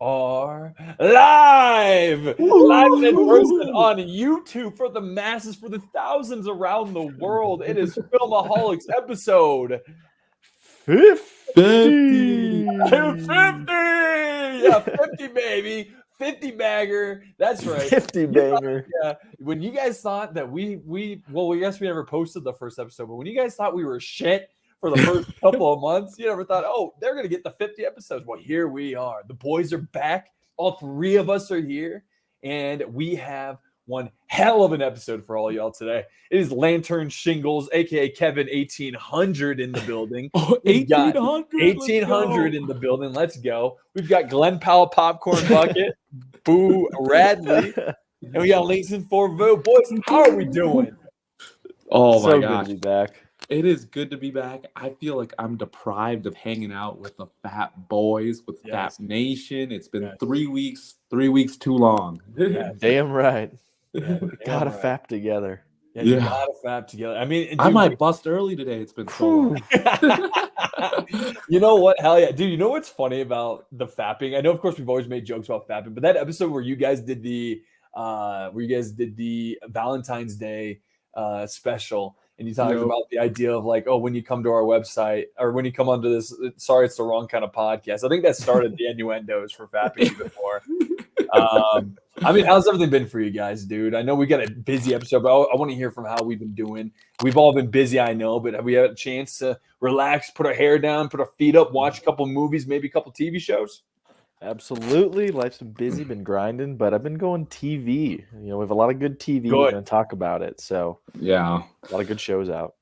are live and in person on YouTube for the masses, for the thousands around the world. It is Filmaholics episode 50. 50. 50. Yeah, 50, baby. 50 bagger. That's right. 50 banger. Yeah. When you guys thought that we guess we never posted the first episode, but when you guys thought we were shit for the first couple of months, you never thought, oh, they're going to get the 50 episodes. Well, here we are. The boys are back. All three of us are here, and we have one hell of an episode for all y'all today. It is Lantern Shingles, a.k.a. Kevin 1800 in the building. Oh, 1800. 1800 in the building. Let's go. We've got Glenn Powell Popcorn Bucket, Boo Radley, and we got Links and Forvo. Boys, how are we doing? Oh, my So gosh. good to be back. It is good to be back. I feel like I'm deprived of hanging out with the fat boys, with Yes. Fat Nation. It's been Yes. 3 weeks too long. Yeah. Damn right. Yeah, Gotta right. fap together. Yeah, you Yeah. gotta fap together. I mean, I dude, might bust early today. It's been so long. you know what? Hell yeah, dude. You know what's funny about the fapping? I know, of course, we've always made jokes about fapping, but that episode where you guys did the Valentine's Day special, and you talked Yep. about the idea of like, oh, when you come to our website or when you come onto this, sorry, it's the wrong kind of podcast. I think that started the innuendos for fapping before. I mean, how's everything been for you guys, dude? I know we got a busy episode, but I want to hear from how we've been doing. We've all been busy, I know, but have we had a chance to relax, put our hair down, put our feet up, watch a couple movies, maybe a couple TV shows? Absolutely. Life's been busy, been grinding, but I've been going TV. You know, we have a lot of good TV. We're Good. going to talk about it. So, Yeah. a lot of good shows out.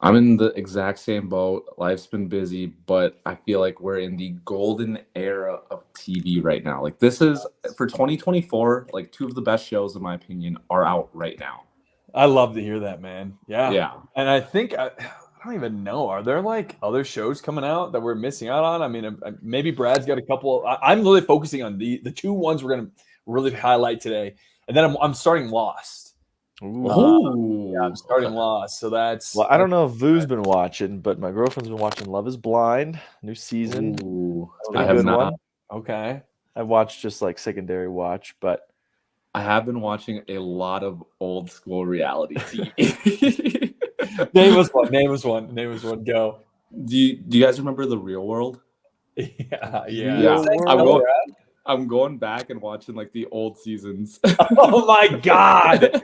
I'm in the exact same boat. Life's been busy, but I feel like we're in the golden era of TV right now. Like, this is for 2024, like, two of the best shows, in my opinion, are out right now. I love to hear that, man. Yeah. Yeah. And I think I don't even know. Are there like other shows coming out that we're missing out on? I mean, maybe Brad's got a couple. I'm really focusing on the two ones we're going to really highlight today. And then I'm starting Lost. Ooh. Yeah, I'm starting Lost. So that's. Well, I don't know if Vu's been watching, but my girlfriend's been watching Love is Blind, new season. Ooh. It's been I a have good not. one. Okay. I've watched just like secondary watch, but I have been watching a lot of old school reality TV. Name was one. Go. Do you guys remember The Real World? Yeah. Yeah. Real I'm going back and watching like the old seasons. Oh my God.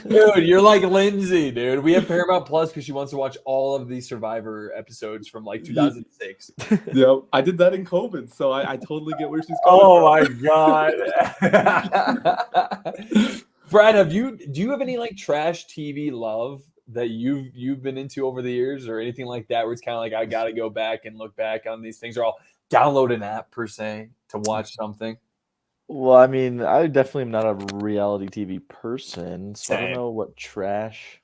Dude, you're like Lindsay, dude. We have Paramount Plus because she wants to watch all of the Survivor episodes from like 2006. Yep, I did that in COVID, so I totally get where she's coming Oh my from. God. Brad, do you have any like trash TV love that you've been into over the years or anything like that where it's kind of like I gotta go back and look back on these things, or I'll download an app per se to watch something? Well, I mean, I definitely am not a reality TV person, so I Same. don't know what trash.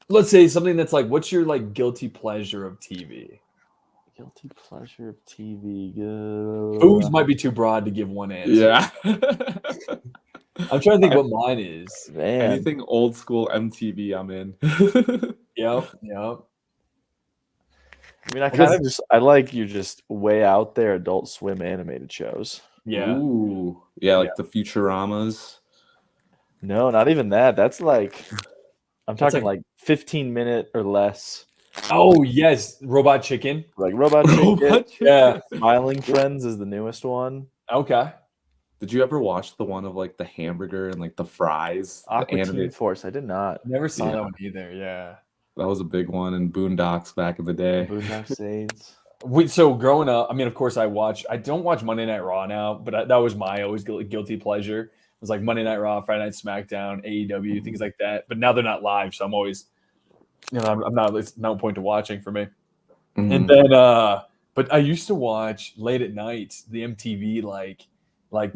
Let's say something that's like, what's your like guilty pleasure of TV? Guilty pleasure of TV. Foods might be too broad to give one answer. Yeah. I'm trying to think what mine is. Man, Anything old school MTV, I'm in. Yep. I mean, I kind of I like you just way out there Adult Swim animated shows. Yeah. Ooh. Yeah, like the Futuramas. No, not even that. That's like, I'm That's talking like 15-minute or less. Oh yes, Robot Chicken. Like Robot Chicken. Yeah. Smiling Friends is the newest one. Okay. Did you ever watch the one of like the hamburger and like the fries? The Aqua Teen animated- Force. I did not. Never saw Yeah. that one either. Yeah. That was a big one in Boondocks back in the day. Boondock Saints. So growing up, I mean, of course, I don't watch Monday Night Raw now, but that was my always guilty pleasure. It was like Monday Night Raw, Friday Night SmackDown, AEW, things like that. But now they're not live, so I'm always, I'm not. It's no point to watching for me. Mhm. And then, but I used to watch late at night the MTV like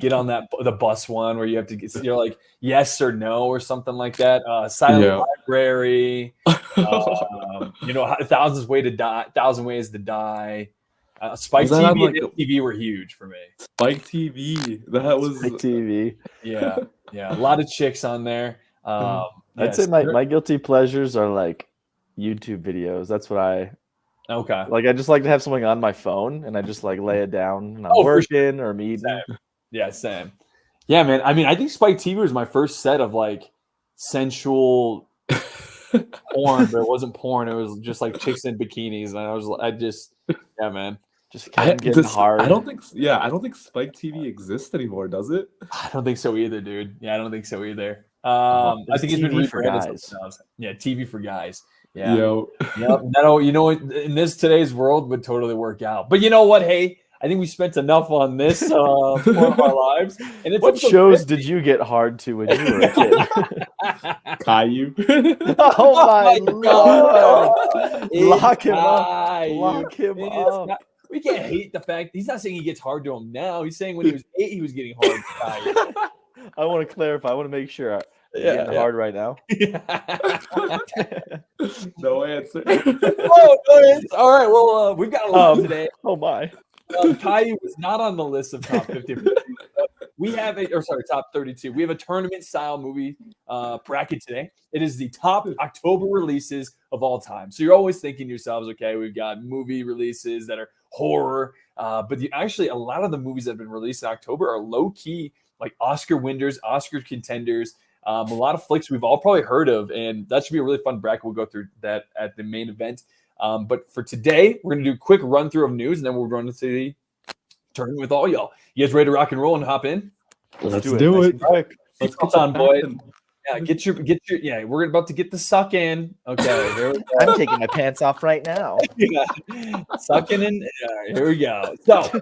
get on the bus one where you have to get, like yes or no or something like that. Silent Yeah. Library. Thousand Ways to Die. Spike Was that on, TV like, and MTV were huge for me. Spike TV. That was Spike TV. Yeah, a lot of chicks on there. I'd say my guilty pleasures are like YouTube videos. That's what I Okay. Like I just like to have something on my phone, and I just like lay it down, and I'm Oh, for working or I'm eating. Same. Yeah, same. Yeah, man. I mean, I think Spike TV was my first set of like sensual porn, but it wasn't porn. It was just like chicks in bikinis, and yeah, man. Just Kevin getting hard. I don't think Spike TV exists anymore, does it? I don't think so either, dude. Yeah, I don't think so either. I think it's been TV for rebranded guys. something else. Yeah, TV for guys. Yeah. Yo. Yep. No, you know, in today's world would totally work out. But you know what? Hey, I think we spent enough on this part of our lives. And it's What shows did you get hard to when you were a kid? Caillou. Oh my God. lord! Lock him up. Caillou. Lock him up. We can't hate the fact he's not saying he gets hard to him now. He's saying when he was 8, he was getting hard to Caillou. I want to clarify. I want to make sure. Getting hard right now. No answer. No answer. All right. Well, we've got a lot today. Oh my. Caillou was not on the list of top 50. We have top 32. We have a tournament style movie bracket today. It is the top October releases of all time. So you're always thinking to yourselves, okay, we've got movie releases that are horror, but actually a lot of the movies that have been released in October are low key, like Oscar winners, Oscar contenders. A lot of flicks we've all probably heard of, and that should be a really fun bracket. We'll go through that at the main event. But for today, we're going to do a quick run through of news, and then we'll run into the tournament with all y'all. You guys ready to rock and roll and hop in? Let's do it. Let's get on, boys. Yeah, get your. Yeah, we're about to get the suck in. Okay, here we go. I'm taking my pants off right now. Yeah. Sucking in. Here we go. So,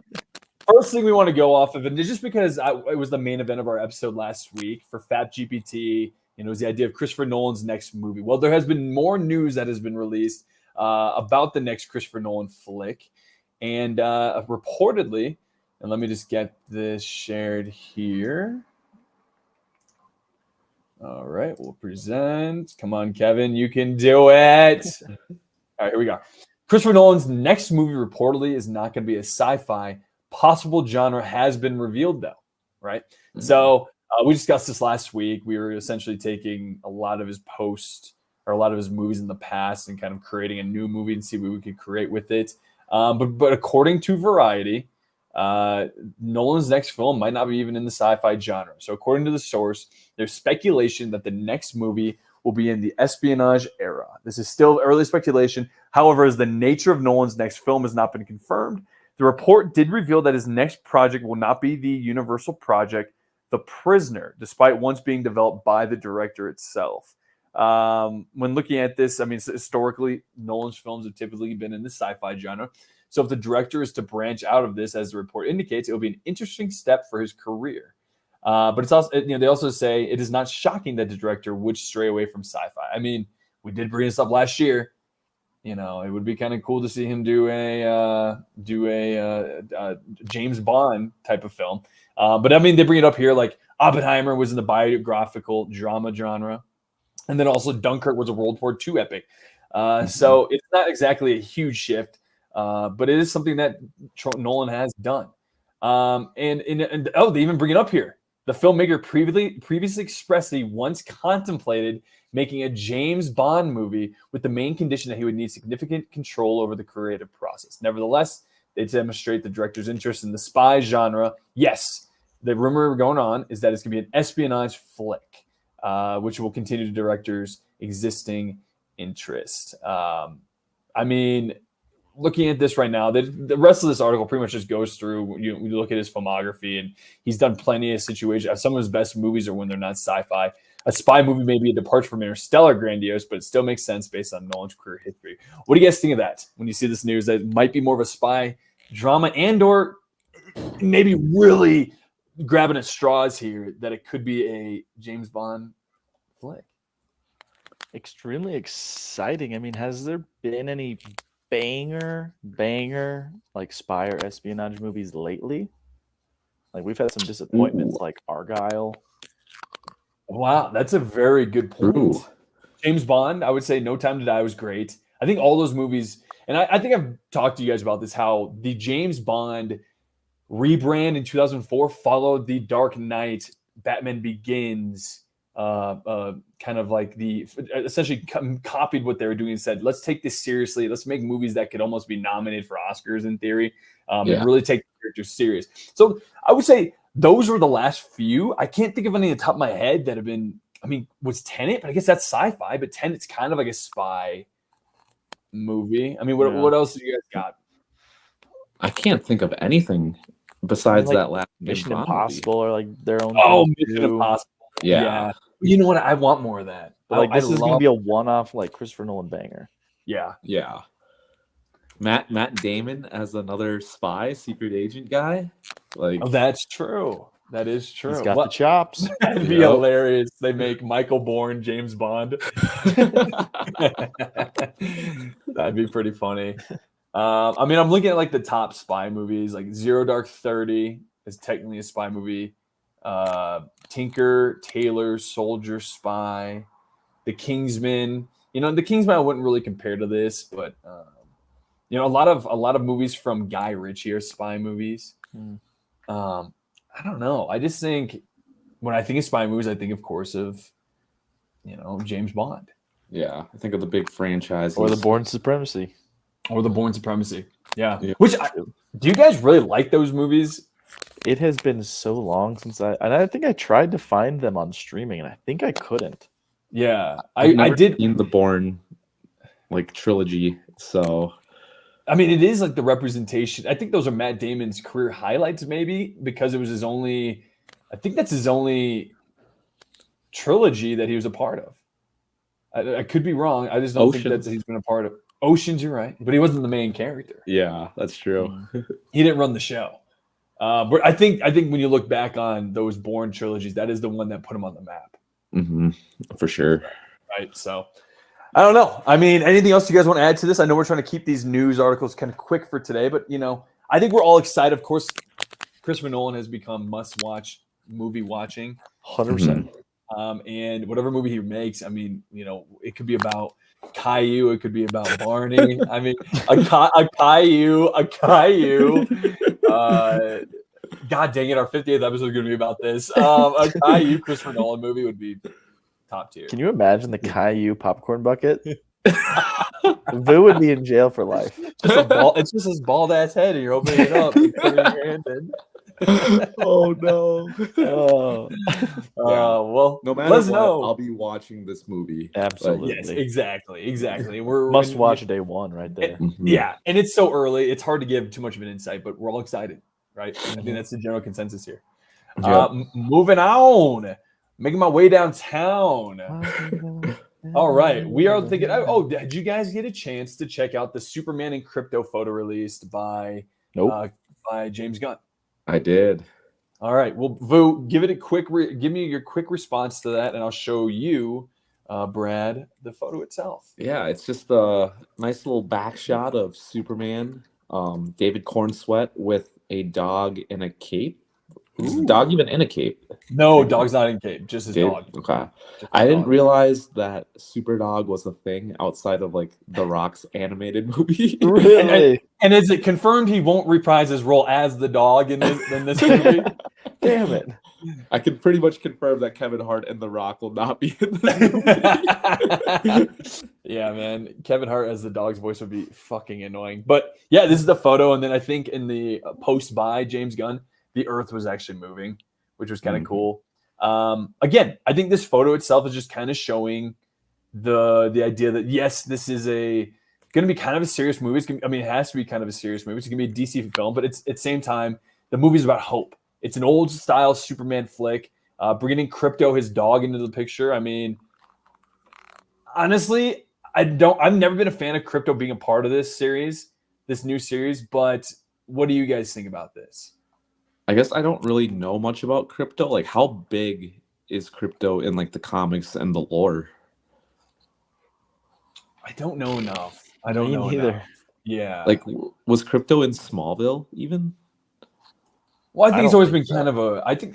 first thing we want to go off of, and just because it was the main event of our episode last week for Fat GPT, it was the idea of Christopher Nolan's next movie. Well, there has been more news that has been released about the next Christopher Nolan flick, and reportedly, and let me just get this shared here. All right, we'll present. Come on, Kevin, you can do it. All right, here we go. Christopher Nolan's next movie reportedly is not going to be a sci-fi. Possible genre has been revealed, though, right? Mm-hmm. So we discussed this last week. We were essentially taking a lot of his posts or a lot of his movies in the past and kind of creating a new movie and see what we could create with it. But according to Variety, Nolan's next film might not be even in the sci-fi genre. So according to the source, there's speculation that the next movie will be in the espionage era. This is still early speculation. However, as the nature of Nolan's next film has not been confirmed, the report did reveal that his next project will not be the Universal project, The Prisoner, despite once being developed by the director itself. When looking at this, I mean, historically, Nolan's films have typically been in the sci-fi genre. So if the director is to branch out of this, as the report indicates, it will be an interesting step for his career. But it's also, they also say it is not shocking that the director would stray away from sci-fi. I mean, we did bring this up last year. It would be kind of cool to see him do a James Bond type of film. But I mean, they bring it up here, like Oppenheimer was in the biographical drama genre. And then also Dunkirk was a World War II epic. So it's not exactly a huge shift, but it is something that Nolan has done. And they even bring it up here. The filmmaker previously expressed that he once contemplated making a James Bond movie with the main condition that he would need significant control over the creative process. Nevertheless, they demonstrate the director's interest in the spy genre. Yes, the rumor going on is that it's going to be an espionage flick, which will continue the director's existing interest. I mean, looking at this right now, the rest of this article pretty much just goes through, you look at his filmography, and he's done plenty of situations. Some of his best movies are when they're not sci-fi. A spy movie may be a departure from Interstellar grandiose, but it still makes sense based on Nolan's career history. What do you guys think of that when you see this news that it might be more of a spy drama and or maybe really grabbing at straws here that it could be a James Bond flick? Extremely exciting. I mean, has there been any banger like spy or espionage movies lately? Like we've had some disappointments like Argyle. Wow, that's a very good point. Ooh. James Bond, I would say No Time to Die was great. I think all those movies, and I think I've talked to you guys about this, how the James Bond rebrand in 2004 followed the Dark Knight, Batman Begins kind of like essentially copied what they were doing and said, let's take this seriously. Let's make movies that could almost be nominated for Oscars in theory, and really take the characters serious. So I would say those were the last few. I can't think of any on the top of my head that have been, I mean, was Tenet, but I guess that's sci-fi, but Tenet's kind of like a spy movie. I mean, what else do you guys got? I can't think of anything besides that last Mission Impossible or like their own. Mission Impossible. Yeah. You know what? I want more of that. But like this is gonna be a one-off like Christopher Nolan banger. Yeah. Yeah. Matt Damon as another spy, secret agent guy. Like that's true. That is true. He's got the chops. That'd be hilarious. They make Michael Bourne James Bond. That'd be pretty funny. I mean, I'm looking at like the top spy movies. Like Zero Dark 30 is technically a spy movie. Tinker Tailor Soldier Spy, The Kingsman. You know, The Kingsman I wouldn't really compare to this, but you know, a lot of movies from Guy Ritchie are spy movies. I don't know. I just think when I think of spy movies, I think, of course, of, you know, James Bond. Yeah, I think of the big franchises. Or the Bourne Supremacy. Yeah. Which, do you guys really like those movies? It has been so long since I think I tried to find them on streaming, and I think I couldn't. Yeah, I did seen the Bourne like trilogy, so I mean, it is like the representation. I think those are Matt Damon's career highlights, maybe because it was his only. I think that's his only trilogy that he was a part of. I could be wrong. I just don't think that he's been a part of Oceans. You're right, but he wasn't the main character. Yeah, that's true. He didn't run the show. But I think when you look back on those Bourne trilogies, that is the one that put him on the map. Mm-hmm. For sure. Right. So I don't know. I mean, anything else you guys want to add to this? I know we're trying to keep these news articles kind of quick for today, but you know, I think we're all excited. Of course, Christopher Nolan has become must-watch movie watching. 100%. And whatever movie he makes, I mean, you know, it could be about Caillou, it could be about Barney. I mean, a Caillou. God dang it, our 50th episode is going to be about this. A Caillou Christopher Nolan movie would be top tier. Can you imagine the Caillou popcorn bucket? Vu would be in jail for life. It's just his bald ass head, and you're opening it up and putting your hand in. Oh no! Well, no matter what, I'll be watching this movie. Absolutely. Yes, exactly. We're must watch day one right there. Yeah, and it's so early; it's hard to give too much of an insight, but we're all excited, right? I think that's the general consensus here. Yep. Moving on, making my way downtown. All right, we are thinking. Oh, did you guys get a chance to check out the Superman and Crypto photo released by James Gunn? I did. All right. Well, Vu, give me your quick response to that, and I'll show you, Brad, the photo itself. Yeah, it's just a nice little back shot of Superman, David Cornsweat with a dog in a cape. Is the dog even in a cape? No, dog's not in cape. Just his dog. Okay. I didn't realize that Superdog was a thing outside of like The Rock's animated movie. Really? And is it confirmed he won't reprise his role as the dog in this movie? Damn it. I can pretty much confirm that Kevin Hart and The Rock will not be in this movie. Yeah, man. Kevin Hart as the dog's voice would be fucking annoying. But yeah, this is the photo. And then I think in the post by James Gunn, the Earth was actually moving, which was kind of cool. Again, I think this photo itself is just kind of showing the idea that, yes, this is going to be kind of a serious movie. It has to be kind of a serious movie. It's going to be a DC film, but it's at the same time, the movie's about hope. It's an old style Superman flick, bringing Crypto, his dog, into the picture. I mean, honestly, I've never been a fan of Crypto being a part of this new series, but what do you guys think about this? I guess I don't really know much about Crypto. Like, how big is Crypto in like the comics and the lore? I don't know enough. I don't know either. Enough. Yeah. Like, was Crypto in Smallville even? Well, I think it's always been kind of I don't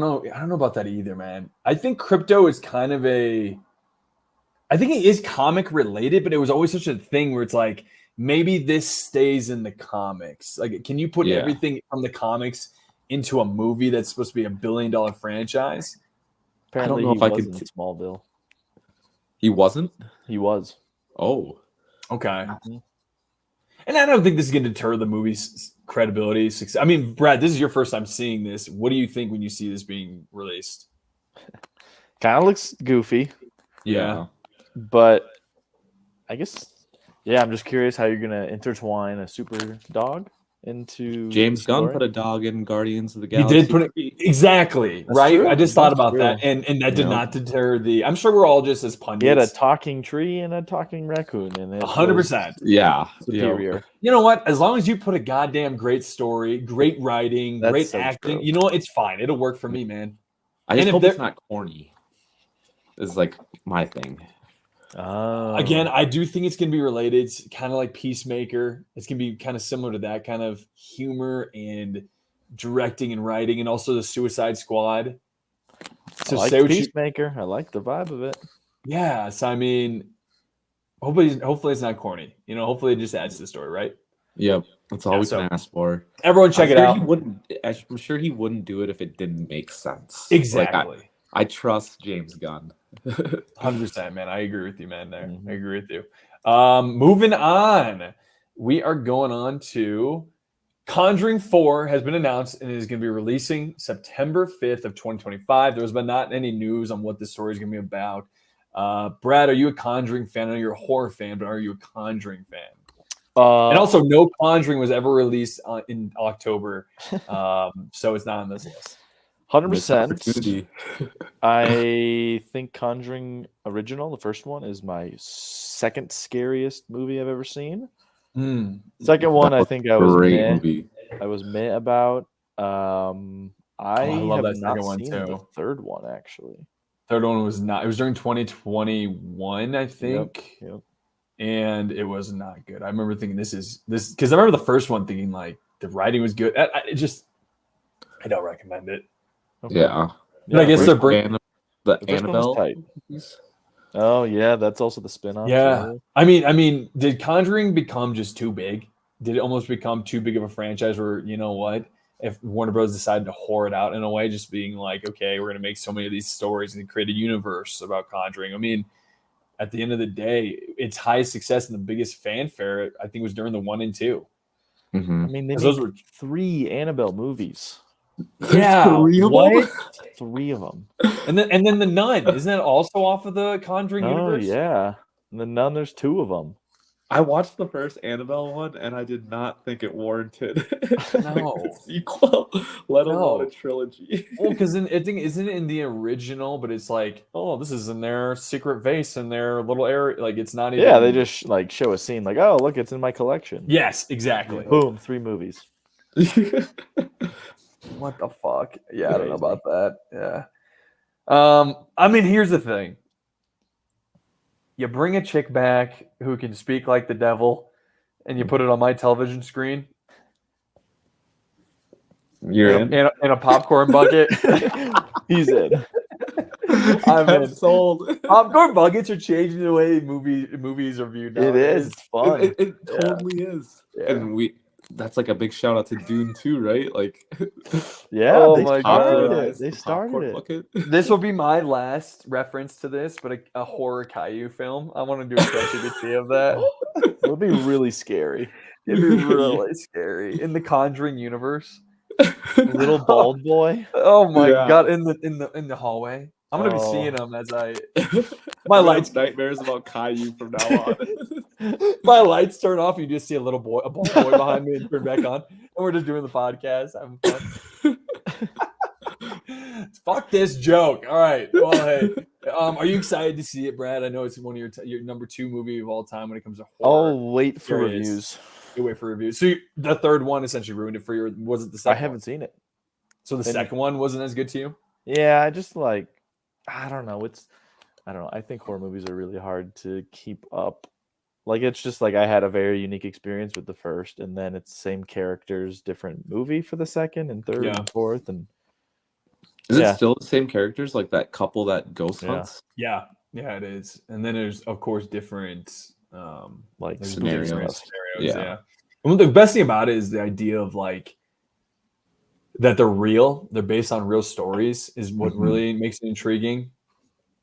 know. I don't know about that either, man. I think Crypto is kind of I think it is comic related, but it was always such a thing where it's like, maybe this stays in the comics. Like, can you put everything from the comics into a movie that's supposed to be $1 billion franchise? Apparently, know he if I wasn't could. in Smallville. He wasn't. He was. Oh, Okay. Mhm. And I don't think this is going to deter the movie's credibility. Success. I mean, Brad, this is your first time seeing this. What do you think when you see this being released? Kind of looks goofy, Yeah. but I guess, yeah, I'm just curious how you're gonna intertwine a super dog into James the Gunn story. put a dog in Guardians of the He Galaxy. did put it exactly That's right. true. I just thought That's about true. that, and that did Yeah. not deter the. I'm sure we're all just as He had a pundits. talking tree and a talking raccoon, and it 100%. Yeah, superior. You know what? As long as you put a goddamn great story, great writing, That's great so acting, true. you know what? It's fine. It'll work for me, man. I just And if hope they're- it's not corny. Is like my thing. Oh, Again, I do think it's going to be related. It's kind of like Peacemaker. It's going to be kind of similar to that kind of humor and directing and writing, and also the Suicide Squad. So I like say what you, Peacemaker. I like the vibe of it. yeah. So I mean, hopefully it's not corny. You know, hopefully it just adds to the story, right? Yep, that's all Yeah, we so can ask for. Everyone, check it out. I'm sure he wouldn't do it if it didn't make sense. Exactly. Like, I trust James Gunn. 100%, man. I agree with you, man. There, Mhm. I agree with you. Moving on, we are going on to Conjuring 4 has been announced and is going to be releasing September 5th of 2025. There's been not any news on what this story is going to be about. Brad, are you a Conjuring fan? I know you're a horror fan, but are you a Conjuring fan? And also, no Conjuring was ever released in October, so it's not on this list. 100%. Opportunity. I think Conjuring Original, the first one, is my second scariest movie I've ever seen. Second one, That I was think I was great meh. movie. I was meh about. I love have that not second one, seen the too. third one actually. Third one was not. It was during 2021, I think. Yep. And it was not good. I remember thinking this because I remember the first one thinking like the writing was good. I don't recommend it. Okay. But Yeah. I Yeah, guess Where's they're bringing. the The first one was Annabelle tight. movies? Oh yeah, that's also the spin-off. Yeah, I mean, did Conjuring become just too big? Did it almost become too big of a franchise? Where you know what, if Warner Bros. Decided to whore it out in a way, just being like, okay, we're gonna make so many of these stories and create a universe about Conjuring. I mean, at the end of the day, its highest success and the biggest fanfare, I think, was during the 1 and 2. Mm-hmm. I mean, they 'Cause made those were 3 Annabelle movies. yeah, Three of what? them? 3 of them. And then the Nun, isn't that also off of the Conjuring Oh universe? yeah, and the Nun. There's 2 of them. I watched the first Annabelle one, and I did not think it warranted No. a sequel, let alone No. a trilogy. Well, because I think isn't it in the original, but it's like, oh, this is in their secret vase in their little area. Like it's not even. Yeah, they just like show a scene like, oh, look, it's in my collection. Yes, exactly. Boom, 3 movies. What the fuck? Yeah, I don't know Crazy. about that. Yeah. I mean, here's the thing. You bring a chick back who can speak like the devil, and you put it on my television screen You're in. in a popcorn bucket. He's in. I'm I'm in. sold. Popcorn buckets are changing the way movies are viewed. It is. nowadays. It's fun. It totally is. Yeah. And that's like a big shout out to Dune too, right? Like, Yeah, Oh they my started God. it. They the started popcorn it. bucket. This will be my last reference to this, but a horror Caillou film. I want to do a ChatGPT of that. It would be really scary. It'd be really scary in the Conjuring universe. Little bald boy. Oh my Yeah. god! In the hallway, I'm gonna be Oh. seeing them as my My lights nightmares about Caillou from now on. my lights turn off. And you just see a bald boy behind me and turn back on, and we're just doing the podcast, having fun. Fuck this joke. All right. Well, hey, are you excited to see it, Brad? I know it's one of your number 2 movie of all time when it comes to horror. I'll wait for Here it is. reviews. You wait for reviews. So the third one essentially ruined it for you. Was it the I second? haven't seen it. So the and- second one wasn't as good to you. Yeah, I just like I don't know. I don't know. I think horror movies are really hard to keep up. Like it's just like I had a very unique experience with the first, and then it's same characters, different movie for the second and third Yeah. and fourth, and Is Yeah. it still the same characters, like that couple that ghost Yeah. hunts? Yeah, it is. And then there's of course different like there's spooky Scenarios. stuff. scenarios. Yeah. Yeah. And the best thing about it is the idea of like that they're real. They're based on real stories is what Mhm. really makes it intriguing.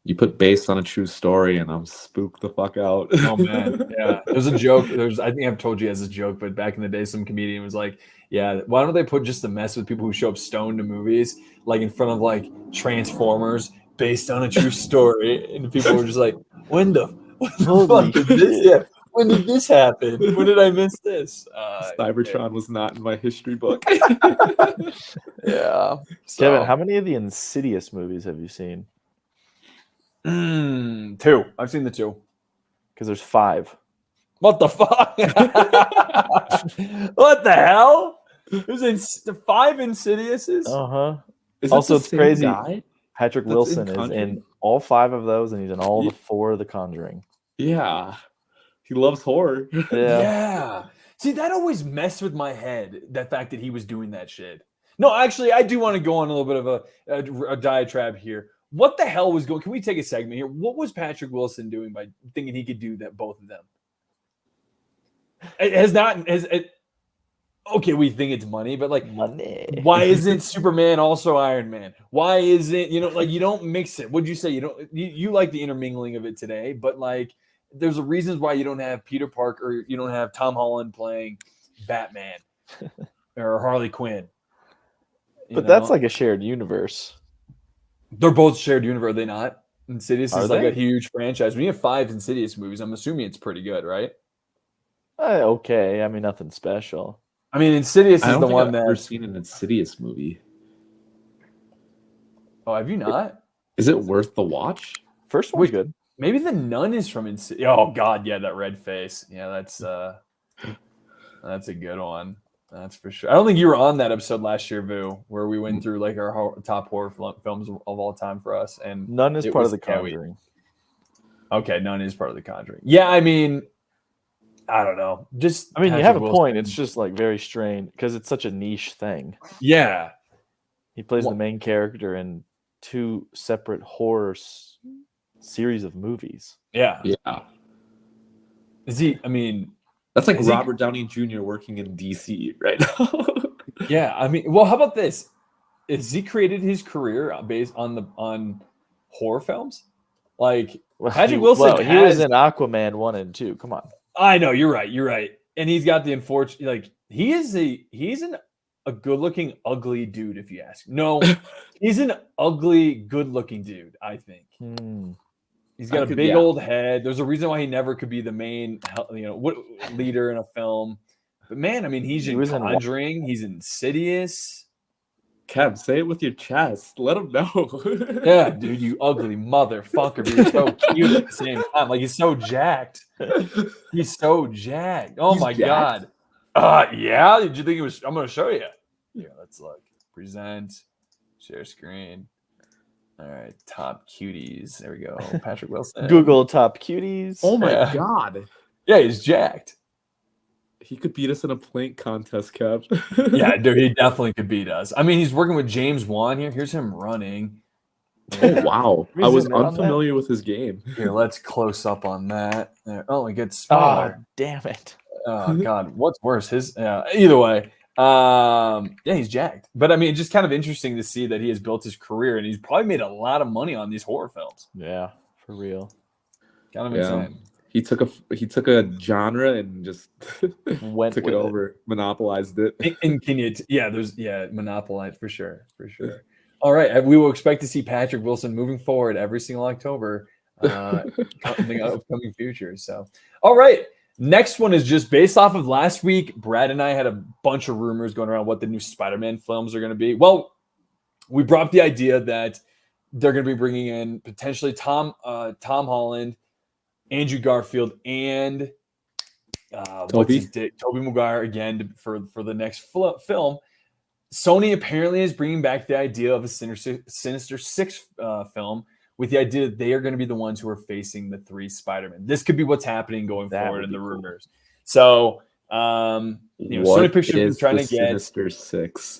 You put based on a true story, and I'm spooked the fuck out. Oh man, yeah. There's a joke. I think I've told you as a joke, but back in the day, some comedian was like, "Yeah, why don't they put just the mess with people who show up stoned to movies, like in front of like Transformers, based on a true story?" And people were just like, "When the Holy fuck did this? shit. Yeah, when did this happen? When did I miss this?" Cybertron was not in my history book. Yeah. Kevin, how many of the Insidious movies have you seen? 2. I've seen the 2. Because there's 5. What the fuck? What the hell? There's 5 Insidiouses. Uh-huh. Is Also, it the it's same crazy. guy? Patrick That's Wilson in is in Conjuring. all 5 of those, and he's in all the 4 of The Conjuring. Yeah, he loves horror. Yeah. See, that always messed with my head. That fact that he was doing that shit. No, actually, I do want to go on a little bit of a diatribe here. What the hell was going? Can we take a segment here? What was Patrick Wilson doing by thinking he could do that? Both of them. It has not. Okay, we think it's money, but like, Money. why isn't Superman also Iron Man? Why isn't like you don't mix it? What'd you say? You like the intermingling of it today, but like there's a reasons why you don't have Peter Parker, you don't have Tom Holland playing Batman or Harley Quinn. But that's like a shared universe. They're both shared universe, are they not? Insidious Are is like they? a huge franchise. When you have 5 Insidious movies, I'm assuming it's pretty good, right? Okay, I mean nothing special. I mean, Insidious I is don't the think one I've ever that. seen an Insidious movie. Oh, have you not? Is it worth the watch? First one's good. Maybe the nun is from Insidious. Oh God, yeah, that red face. Yeah, that's a good one. That's for sure. I don't think you were on that episode last year, Vu, where we went through like our top horror films of all time for us, and None is it part was of The Conjuring. Okay, none is part of The Conjuring. Yeah, I mean, I don't know. Just I mean, you Patrick have a Wilson. point. It's just like very strange because it's such a niche thing. Yeah, He plays Well- the main character in 2 separate horror series of movies. yeah. Yeah, Is he? I mean, that's like Is he- Robert Downey Jr. working in DC right now. yeah. I mean, well, how about this? Is he created his career based on horror films? Like Patrick Wilson he was has- in Aquaman 1 and 2. Come on. I know you're right, and he's got the unfortunate. Like he's a good-looking ugly dude. If you ask, no, he's an ugly, good-looking dude. I think he's got a big old head. There's a reason why he never could be the main, leader in a film. But man, I mean, he was in Conjuring. He's Insidious. Kev, say it with your chest. Let him know. Yeah, dude, you ugly motherfucker. But you're so cute at the same time. Like he's so jacked. He's so jacked. Oh He's my jacked? God. Yeah. Did you think it was? I'm gonna show you. Here, let's look. Present. Share screen. All right. Top cuties. There we go. Patrick Wilson. Google top cuties. Oh my Yeah. God. Yeah, he's jacked. He could beat us in a plank contest, Kev. Yeah, dude, he definitely could beat us. I mean, he's working with James Wan here. Here's him running. Oh, wow. Can we I was zoom in on unfamiliar with his game. Here, let's close up on that. There. Oh, it gets smaller. Oh, damn it. Oh God, what's worse? Either way. Yeah, he's jacked. But I mean, it's just kind of interesting to see that he has built his career and he's probably made a lot of money on these horror films. Yeah, for real. Kind of Yeah. insane. He took a genre and just Went took with it over, monopolized it. And can you? Monopolize for sure. All right, we will expect to see Patrick Wilson moving forward every single October, in the upcoming future. So, all right. Next one is just based off of last week. Brad and I had a bunch of rumors going around what the new Spider-Man films are going to be. Well, we brought up the idea that they're going to be bringing in potentially Tom Holland, Andrew Garfield, and Tobey Maguire again for the next film. Sony apparently is bringing back the idea of a Sinister Six film, with the idea that they are going to be the ones who are facing the 3 Spider-Man. This could be what's happening going forward in the rumors. So, Sony Pictures is trying to get Sinister Six.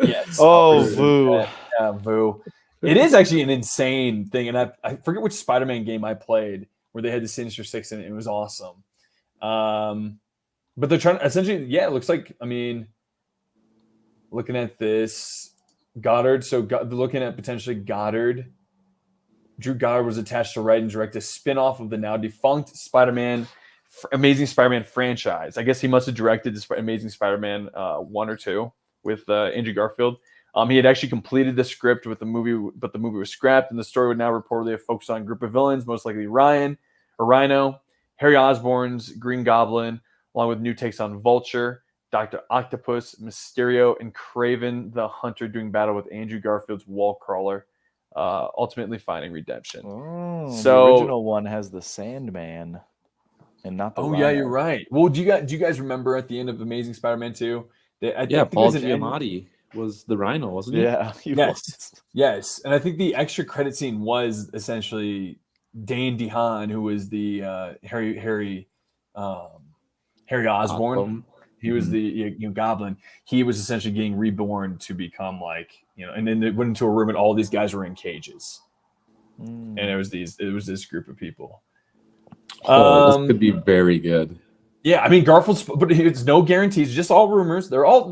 Yes. Oh, Vu. Yeah, Vu. It is actually an insane thing, and I forget which Spider-Man game I played where they had the Sinister Six in it. It was awesome. But they're trying to essentially, it looks like, I mean, looking at this, Goddard. So they're looking at potentially Goddard Drew Goddard was attached to write and direct a spin-off of the now defunct Amazing Spider-Man franchise. I guess he must have directed the Amazing Spider-Man 1 or 2 with Andrew Garfield. He had actually completed the script with the movie, but the movie was scrapped, and the story would now reportedly have focused on a group of villains, most likely Rhino, Harry Osborn's Green Goblin, along with new takes on Vulture, Dr. Octopus, Mysterio, and Kraven the Hunter doing battle with Andrew Garfield's Wallcrawler, ultimately finding redemption. The original one has the Sandman, and not the. Oh Rhino. yeah, you're right. Well, do you guys remember at the end of Amazing Spider-Man 2? Paul Giamatti was the Rhino, wasn't he? Yeah. Yes. And I think the extra credit scene was essentially Dane DeHaan, who was the Harry Osborn. He was the Goblin. He was essentially getting reborn to become and then it went into a room and all these guys were in cages, and it was this group of people. This could be very good. Yeah, I mean Garfield's, but it's no guarantees, just all rumors. They're all.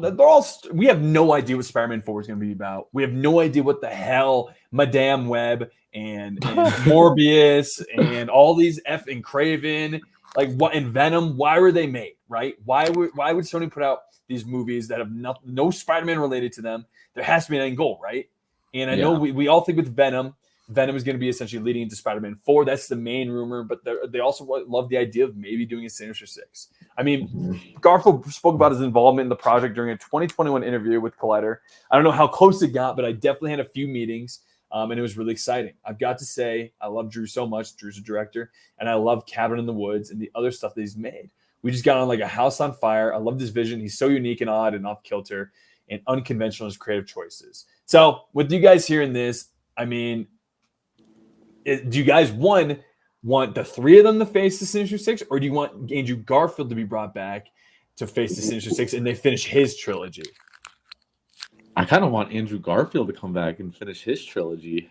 We have no idea what Spider-Man 4 is going to be about. We have no idea what the hell Madame Web and Morbius and all these and Kraven, and Venom. Why were they made? Right? Why would Sony put out these movies that have no Spider-Man related to them? There has to be an end goal, right? And I know we all think with Venom is going to be essentially leading into Spider-Man 4. That's the main rumor, but they also love the idea of maybe doing a Sinister Six. I mean, Garfield spoke about his involvement in the project during a 2021 interview with Collider. I don't know how close it got, but I definitely had a few meetings, and it was really exciting. I've got to say, I love Drew so much. Drew's a director, and I love Cabin in the Woods and the other stuff that he's made. We just got on like a house on fire. I loved his vision. He's so unique and odd and off kilter and unconventional in his creative choices. So with you guys hearing this, I mean, do you guys want the three of them to face the Sinister Six, or do you want Andrew Garfield to be brought back to face the Sinister Six and they finish his trilogy? I kind of want Andrew Garfield to come back and finish his trilogy.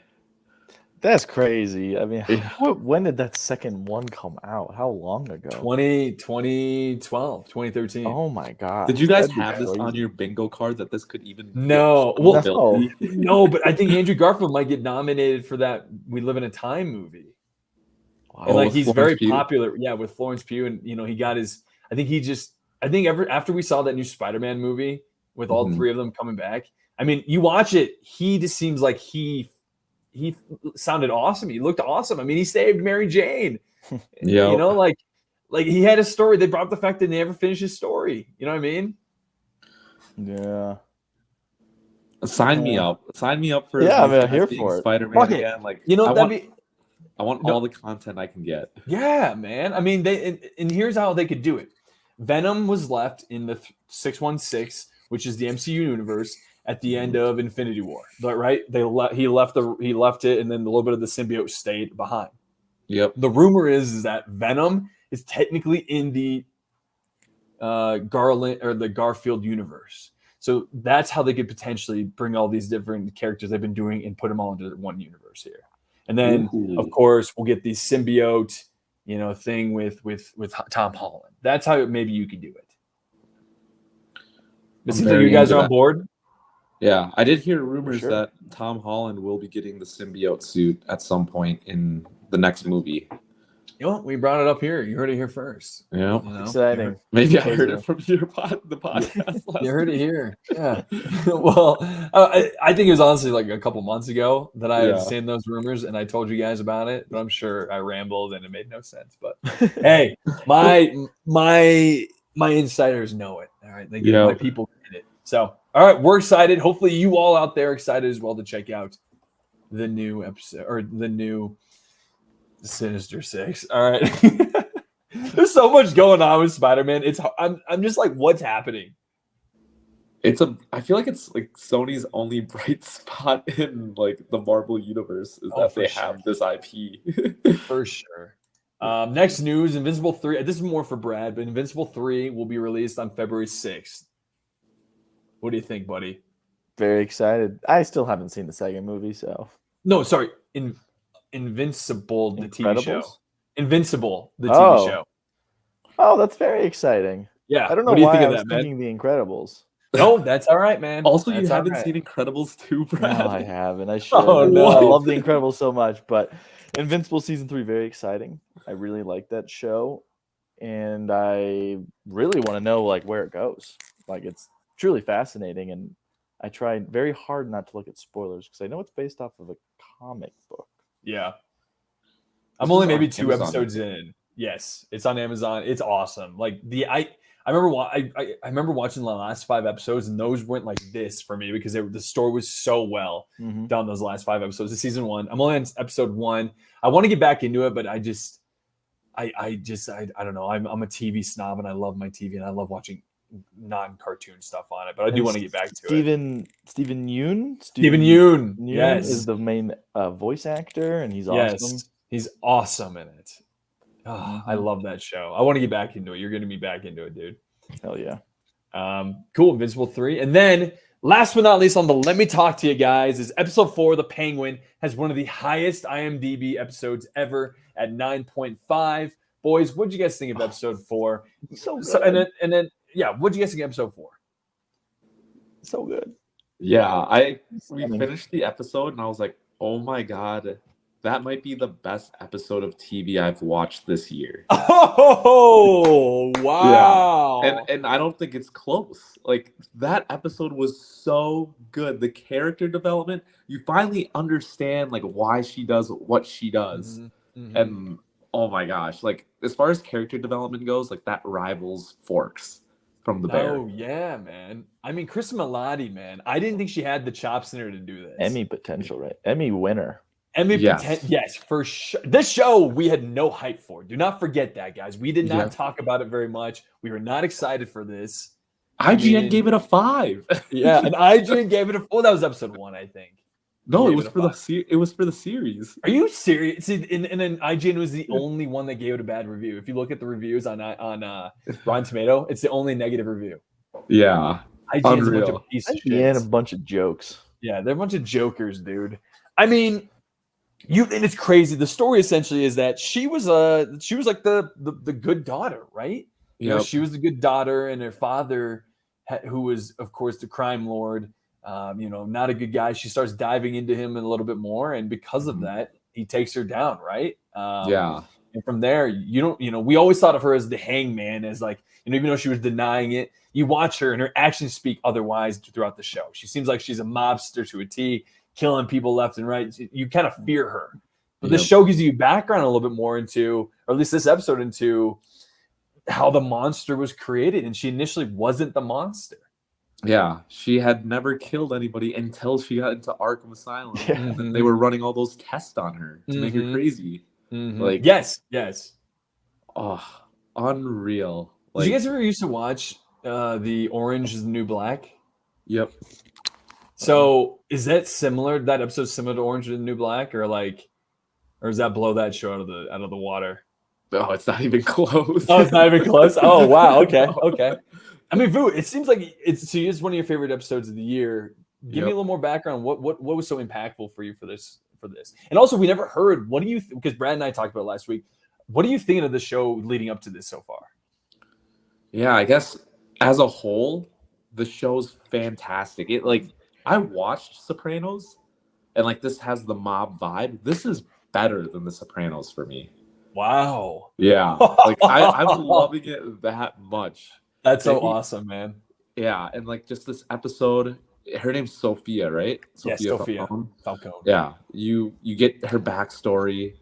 That's crazy. I mean, when did that second one come out? How long ago? 2012, 2013. Oh my god! Did you guys have this on your bingo card that this could even? No, no, but I think Andrew Garfield might get nominated for that "We Live in a Time" movie. Wow. And he's very popular, with Florence Pugh, and he got his. I think after we saw that new Spider-Man movie with all three of them coming back, I mean, you watch it, he just seems like he sounded awesome. He looked awesome. I mean, he saved Mary Jane. Yeah, he had a story. They brought up the fact that he never finished his story. You know what I mean? Yeah. Sign me up. Sign me up for. Yeah, I'm here for it. Spider-Man again. I want all the content I can get. Yeah, man. I mean, and here's how they could do it. Venom was left in the 616, which is the MCU universe, at the end of Infinity War, right? He left it, and then a little bit of the symbiote stayed behind. Yep. The rumor is that Venom is technically in the Garland or the Garfield universe. So that's how they could potentially bring all these different characters they've been doing and put them all into one universe here. And then, of course, we'll get the symbiote, thing with Tom Holland. That's how maybe you could do it. It seems like you guys are on board. Yeah, I did hear rumors that Tom Holland will be getting the symbiote suit at some point in the next movie. We brought it up here. You heard it here first. Yeah, exciting. Maybe I heard it from the podcast. You heard it here. Yeah. Well, I think it was honestly like a couple months ago that I had seen those rumors, and I told you guys about it. But I'm sure I rambled and it made no sense. But hey, my insiders know it. All right, my people get it. So, all right, we're excited. Hopefully, you all out there are excited as well to check out the new episode or the new Sinister Six. All right. There's so much going on with Spider-Man. I'm just like, what's happening? I feel like it's like Sony's only bright spot in like the Marvel universe is that they have this IP. For sure. Next news, Invincible 3. This is more for Brad, but Invincible 3 will be released on February 6th. What do you think, buddy? Very excited. I still haven't seen the second movie, so. No, sorry. Invincible, the TV show. Invincible, the TV show. Oh, that's very exciting. Yeah. I don't know what do you why think I of was that, thinking The Incredibles. No, that's all right, man. Also, That's you all haven't right. seen Incredibles 2, No, Brad? I haven't. I should. Oh, I no. love The Incredibles so much, but Invincible season 3 very exciting. I really like that show, and I really want to know like where it goes. Like it's truly fascinating, and I tried very hard not to look at spoilers because I know it's based off of a comic book. Yeah. This I'm is only on maybe 2 Amazon, episodes right? in. Yes, it's on Amazon. It's awesome. Like I remember I remember watching the last 5 episodes, and those went like this for me because the story was so well Mhm. done. Those last 5 episodes of season 1. I'm only on episode 1. I want to get back into it, but I don't know. I'm a TV snob, and I love my TV, and I love watching non-cartoon stuff on it. But I do And want to get back to it. Steven Yeun. Steven Yeun, Yeun yes, is the main voice actor, and he's yes, awesome. he's awesome in it. Oh, I love that show. I want to get back into it. You're getting me back into it, dude. Hell yeah. Cool. Invincible 3. And then last but not least on the Let Me Talk to You Guys is episode 4. The Penguin has one of the highest IMDb episodes ever at 9.5. Boys, what'd you guys think of episode 4? So good. So, and then yeah, what'd you guys think of episode 4? So good. Yeah, we Stunning. finished the episode and I was like, oh my God, that might be the best episode of TV I've watched this year. Oh wow. And I don't think it's close. Like that episode was so good. The character development, you finally understand like why she does what she does. Mhm. And oh my gosh, like as far as character development goes, like that rivals Forks from The Bear. Oh yeah, man. I mean, Chris Melati, man. I didn't think she had the chops in her to do this. Emmy potential, right? Emmy winner. Emmy, Yes. yes, for sure. This show we had no hype for. Do not forget that, guys. We did not Yeah. talk about it very much. We were not excited for this. IGN gave it a 5. Yeah, and IGN gave it a. Oh, that was episode 1, I think. No, it Gave was it a for the 5. it was for the series. Are you serious? See, and then IGN was the only one that gave it a bad review. If you look at the reviews on Rotten Tomato, it's the only negative review. Yeah. IGN's a bunch Unreal. of piece of And a shit. bunch of jokes. Yeah, they're a bunch of jokers, dude. I mean, and it's crazy. The story essentially is that she was like the good daughter, right? You know, Yep. she was the good daughter, and her father, who was of course the crime lord, not a good guy. She starts diving into him a little bit more, and because of that, he takes her down, right? Yeah. And from there, we always thought of her as the hangman, as like, even though she was denying it, you watch her and her actions speak otherwise throughout the show. She seems like she's a mobster to a T, killing people left and right. You kind of fear her. But this show gives you background a little bit more into, or at least this episode, into how the monster was created. And she initially wasn't the monster. Yeah. She had never killed anybody until she got into Arkham Asylum. Yeah. And then they were running all those tests on her to make her crazy. Like, Yes. oh, unreal. Did Like, you guys ever used to watch the Orange is the New Black? yep. So is that similar? That episode similar to Orange is the New Black, or does that blow that show out of the water? Oh, it's not even close. Oh, it's not even close. Oh, wow. Okay. No. Okay. I mean, Vu, it seems like it's one of your favorite episodes of the year. Give me a little more background. What was so impactful for you for this? And also, we never heard. What do you? Because Brad and I talked about it last week. What are you thinking of the show leading up to this so far? Yeah, I guess as a whole, the show's fantastic. I watched Sopranos, and like this has the mob vibe. This is better than the Sopranos for me. Wow. Yeah, like I'm loving it that much. That's so Maybe- awesome, man. Yeah, and like just this episode, her name's Sophia, right? Yes, Sophia. Falcone. Falcone. Yeah, you get her backstory.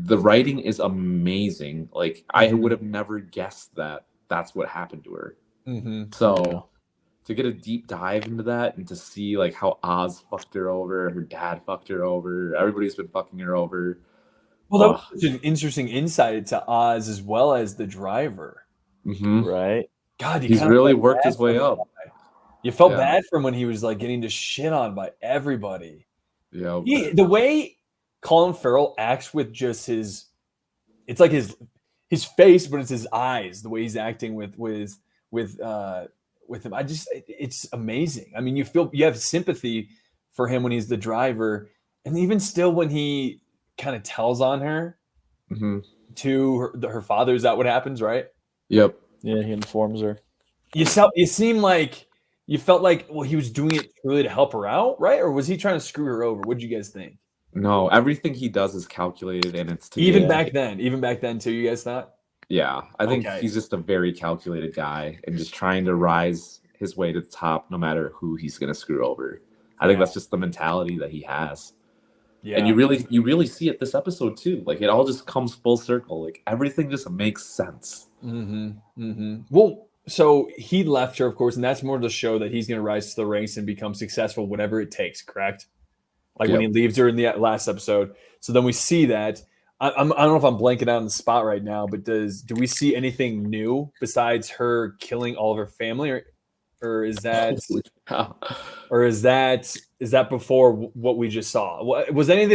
The writing is amazing. Like I would have never guessed that that's what happened to her. Mm-hmm. So to get a deep dive into that and to see like how Oz fucked her over, her dad fucked her over, everybody's been fucking her over. Well, that was such an interesting insight to Oz as well as the driver. Mm-hmm. Right. God, He's really worked his way up. You felt Yeah. bad for him when he was like getting just shit on by everybody. Yeah. The way Colin Farrell acts with just it's like his face, but it's his eyes. The way he's acting with him, it's amazing. I mean, you have sympathy for him when he's the driver, and even still when he kind of tells on her to her father. Is that what happens, right? Yep. Yeah, he informs her. You seem like you felt like, well, he was doing it really to help her out, right? Or was he trying to screw her over? What did you guys think? No, everything he does is calculated, and it's to Even get- back then too, you guys thought? Yeah, I think Okay. he's just a very calculated guy and just trying to rise his way to the top no matter who he's going to screw over. I think that's just the mentality that he has. Yeah. And you really see it this episode too. Like it all just comes full circle. Like everything just makes sense. Well, so he left her, of course, and that's more to show that he's going to rise to the ranks and become successful, whatever it takes, correct? Like when he leaves her in the last episode. So then we see that. I don't know if I'm blanking out on the spot right now, but do we see anything new besides her killing all of her family, or is that is that before what we just saw? Was any of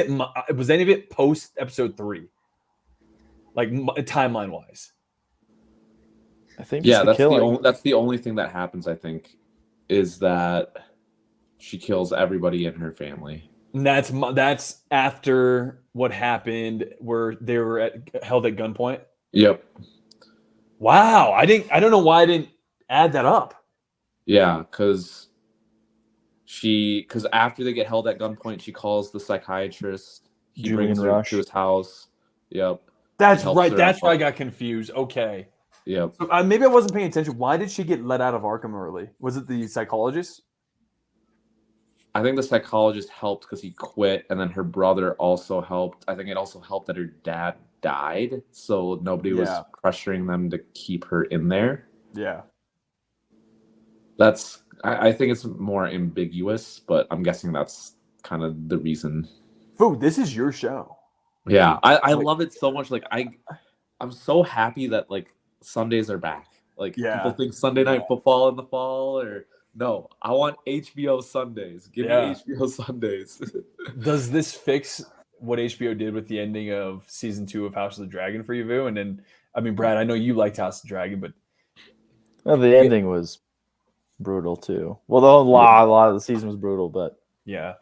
it post episode 3, like timeline wise? I think that's the only thing that happens. I think is that she kills everybody in her family. And that's after what happened where they were held at gunpoint. Yep. Wow, I don't know why I didn't add that up. Yeah, because after they get held at gunpoint, she calls the psychiatrist. He brings her to his house. Yep. That's right. That's why I got confused. Okay. Yep. So, maybe I wasn't paying attention. Why did she get let out of Arkham early? Was it the psychologist? I think the psychologist helped because he quit, and then her brother also helped. I think it also helped that her dad died, so nobody was pressuring them to keep her in there. Yeah. I think it's more ambiguous, but I'm guessing that's kind of the reason. Food, this is your show. Yeah, I love it so much. Like I'm so happy that like Sundays are back. Like people think Sunday Night Football in the fall, or no, I want HBO Sundays. Give me HBO Sundays. Does this fix what HBO did with the ending of season 2 of House of the Dragon for you, Vu? And then, I mean, Brad, I know you liked House of the Dragon, but the ending was brutal too. Well, a lot of the season was brutal, but yeah,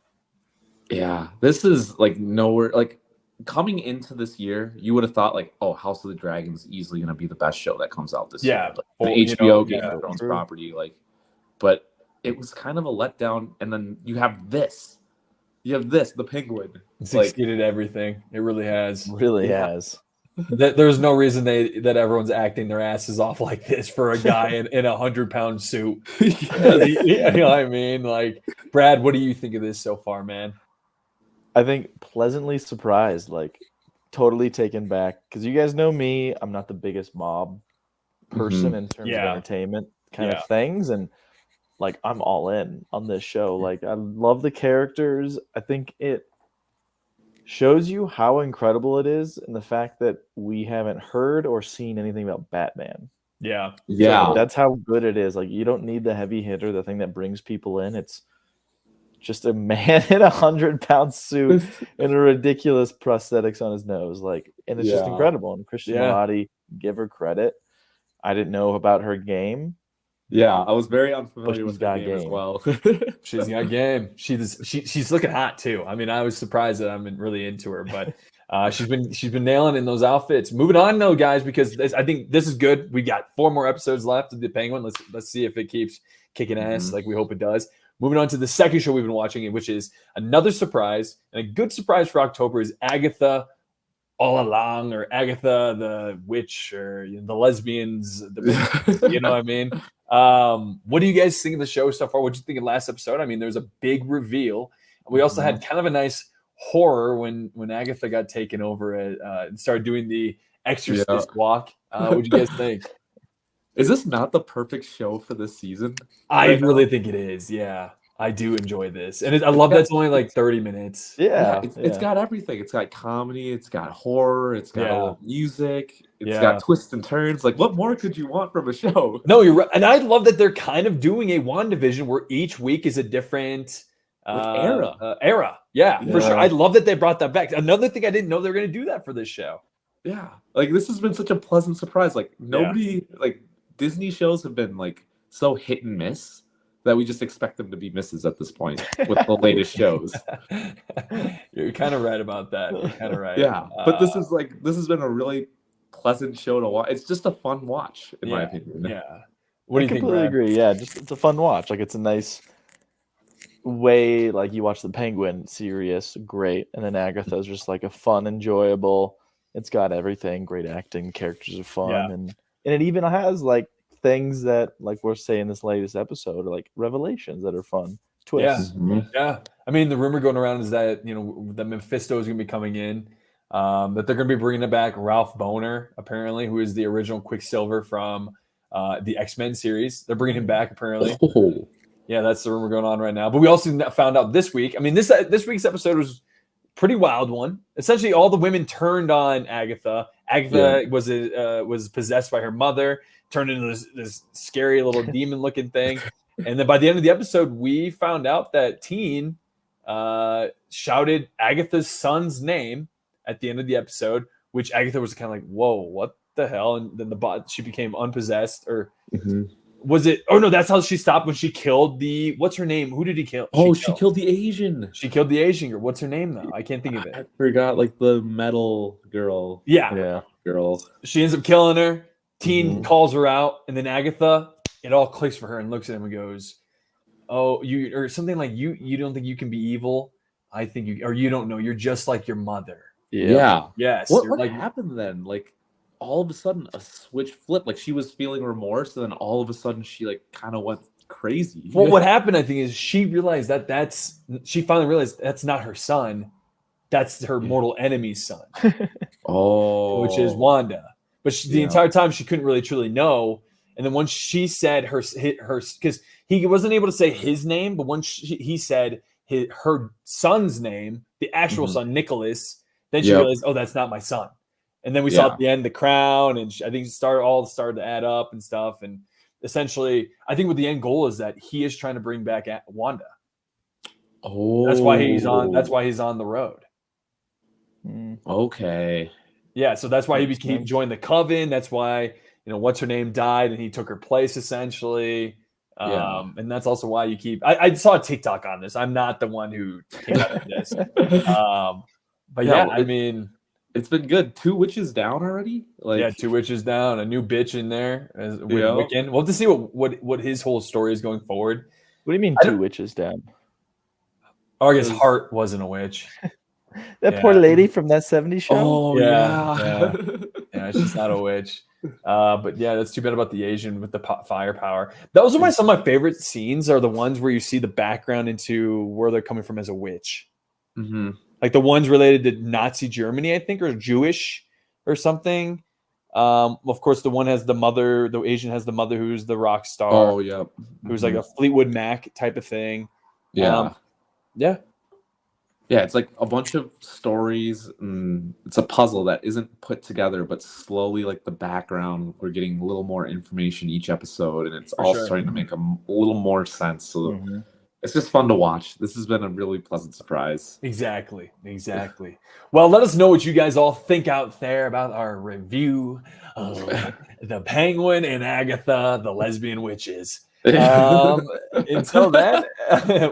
this is like nowhere. Like coming into this year, you would have thought like, oh, House of the Dragon is easily going to be the best show that comes out this year. Like, the HBO Game of Thrones property, like. But it was kind of a letdown, and then you have this. The Penguin. It's exceeded everything. It really has. Has. There's no reason that everyone's acting their asses off like this for a guy in a 100-pound suit. You know what I mean? Like, Brad, what do you think of this so far, man? I think pleasantly surprised, like totally taken back. Because you guys know me, I'm not the biggest mob person in terms of entertainment kind of things, and like I'm all in on this show. Like I love the characters. I think it shows you how incredible it is, and the fact that we haven't heard or seen anything about Batman. Yeah. So that's how good it is. Like you don't need the heavy hitter, the thing that brings people in. It's just a man in a 100-pound suit and a ridiculous prosthetics on his nose. Like, and it's just incredible. And Christian Milati, give her credit. I didn't know about her game. Yeah, I was very unfamiliar with that game as well. She's got game. She's looking hot too. I mean, I was surprised that I'm really into her, but she's been nailing in those outfits. Moving on though, guys, because I think this is good. We got 4 more episodes left of the Penguin. Let's see if it keeps kicking ass like we hope it does. Moving on to the second show we've been watching, which is another surprise, and a good surprise for October is Agatha All Along, or Agatha the Witch, or the lesbians. You know what I mean? What do you guys think of the show so far? What did you think of last episode? I mean, there's a big reveal. We also had kind of a nice horror when Agatha got taken over and started doing the exorcist walk. What did you guys think? Is this not the perfect show for this season? I really think it is. Yeah, I do enjoy this, and I love that it's only like 30 minutes. It's got everything. It's got comedy. It's got horror. It's got music. It's got twists and turns. Like, what more could you want from a show? No, you're right. And I love that they're kind of doing a WandaVision where each week is a different era. Yeah, for sure. I love that they brought that back. Another thing I didn't know they were going to do that for this show. Yeah, like this has been such a pleasant surprise. Like nobody, like Disney shows have been like so hit and miss that we just expect them to be misses at this point with the latest shows. You're kind of right about that. You're kind of right. Yeah, but this has been a really pleasant show to watch. It's just a fun watch, in my opinion. Yeah. What do I you think, completely Brad? agree. Yeah, just it's a fun watch. Like it's a nice way. Like you watch the Penguin, serious, great, and then Agatha's just like a fun, enjoyable. It's got everything. Great acting, characters are fun, Yeah. and it even has like things that like we're saying this latest episode, like revelations that are fun, twists. Yeah. I mean, the rumor going around is that that Mephisto is going to be coming in. That they're going to be bringing back Ralph Boner, apparently, who is the original Quicksilver from the X-Men series. They're bringing him back, apparently. Oh. Yeah, that's the rumor going on right now. But we also found out this week. I mean, this week's episode was pretty wild one. Essentially, all the women turned on Agatha. Agatha was possessed by her mother, turned into this scary little demon-looking thing. And then by the end of the episode, we found out that Teen shouted Agatha's son's name at the end of the episode, which Agatha was kind of like, "Whoa, what the hell?" And then she became unpossessed, or was it? Oh no, that's how she stopped when she killed the. What's her name? Who did he kill? She killed the Asian. She killed the Asian girl. What's her name though? I can't think of it. I forgot, like the metal girl. Yeah. Girl. She ends up killing her. Teen calls her out, and then Agatha, it all clicks for her and looks at him and goes, "Oh, you," or something like, "You don't think you can be evil? I think you, or you don't know. You're just like your mother." Yeah. Yes. What happened then? Like all of a sudden a switch flipped. Like she was feeling remorse, and then all of a sudden she like kind of went crazy. Well, what happened, I think, is she realized she finally realized that's not her son. That's her mortal enemy's son. Which is Wanda. But the entire time she couldn't really truly know. And then once she said her, because he wasn't able to say his name, but once he said her son's name, the actual son, Nicholas, then she realized, oh, that's not my son. And then we saw at the end the crown, and I think it started to add up and stuff. And essentially, I think what the end goal is that he is trying to bring back Wanda. Oh, that's why he's on the road. Okay. Yeah, so that's why he joined the coven. That's why what's her name died, and he took her place essentially. And that's also why you keep. I saw a TikTok on this. I'm not the one who came up with this. But I mean, it's been good. 2 witches down already. 2 witches down. A new bitch in there with Wiccan. We'll have to see what his whole story is going forward. What do you mean 2 witches down? Oh, I guess Hart wasn't a witch. That poor lady from that 70s show. Oh yeah. She's not a witch. But yeah, that's too bad about the Asian with the firepower. Those are some of my favorite scenes. Are the ones where you see the background into where they're coming from as a witch. Like the ones related to Nazi Germany, I think, or Jewish or something. Of course, the one has the mother. The Asian has the mother who's the rock star. Oh yeah, who's like a Fleetwood Mac type of thing. Yeah. Yeah, it's like a bunch of stories, and it's a puzzle that isn't put together, but slowly, like the background, we're getting a little more information each episode, and it's starting to make a little more sense. So it's just fun to watch. This has been a really pleasant surprise. Exactly. Well, let us know what you guys all think out there about our review of The Penguin and Agatha, the lesbian witches. Until then,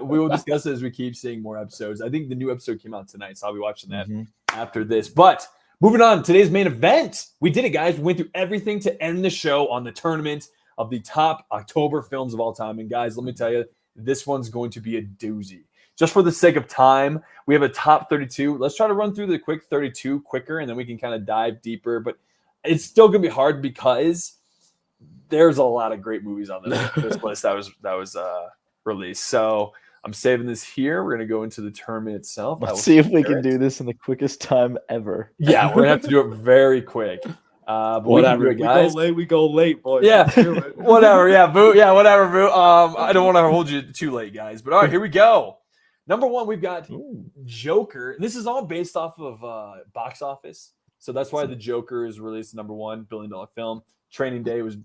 we will discuss it as we keep seeing more episodes. I think the new episode came out tonight, so I'll be watching that after this. But moving on, today's main event. We did it, guys. We went through everything to end the show on the tournament of the top October films of all time. And guys, let me tell you, this one's going to be a doozy. Just for the sake of time, we have a top 32. Let's try to run through the quick 32 quicker, and then we can kind of dive deeper. But it's still going to be hard because there's a lot of great movies on this list that was released. So I'm saving this here. We're going to go into the tournament itself. Let's see if we can do this in the quickest time ever. Yeah, we're going to have to do it very quick. But whatever, we guys. We go late, boys. Yeah, whatever. Yeah, boo. Yeah, whatever, boo. I don't want to hold you too late, guys. But all right, here we go. Number 1, we've got Joker. This is all based off of box office. So that's why the Joker is released number 1 billion-dollar film. Training Day was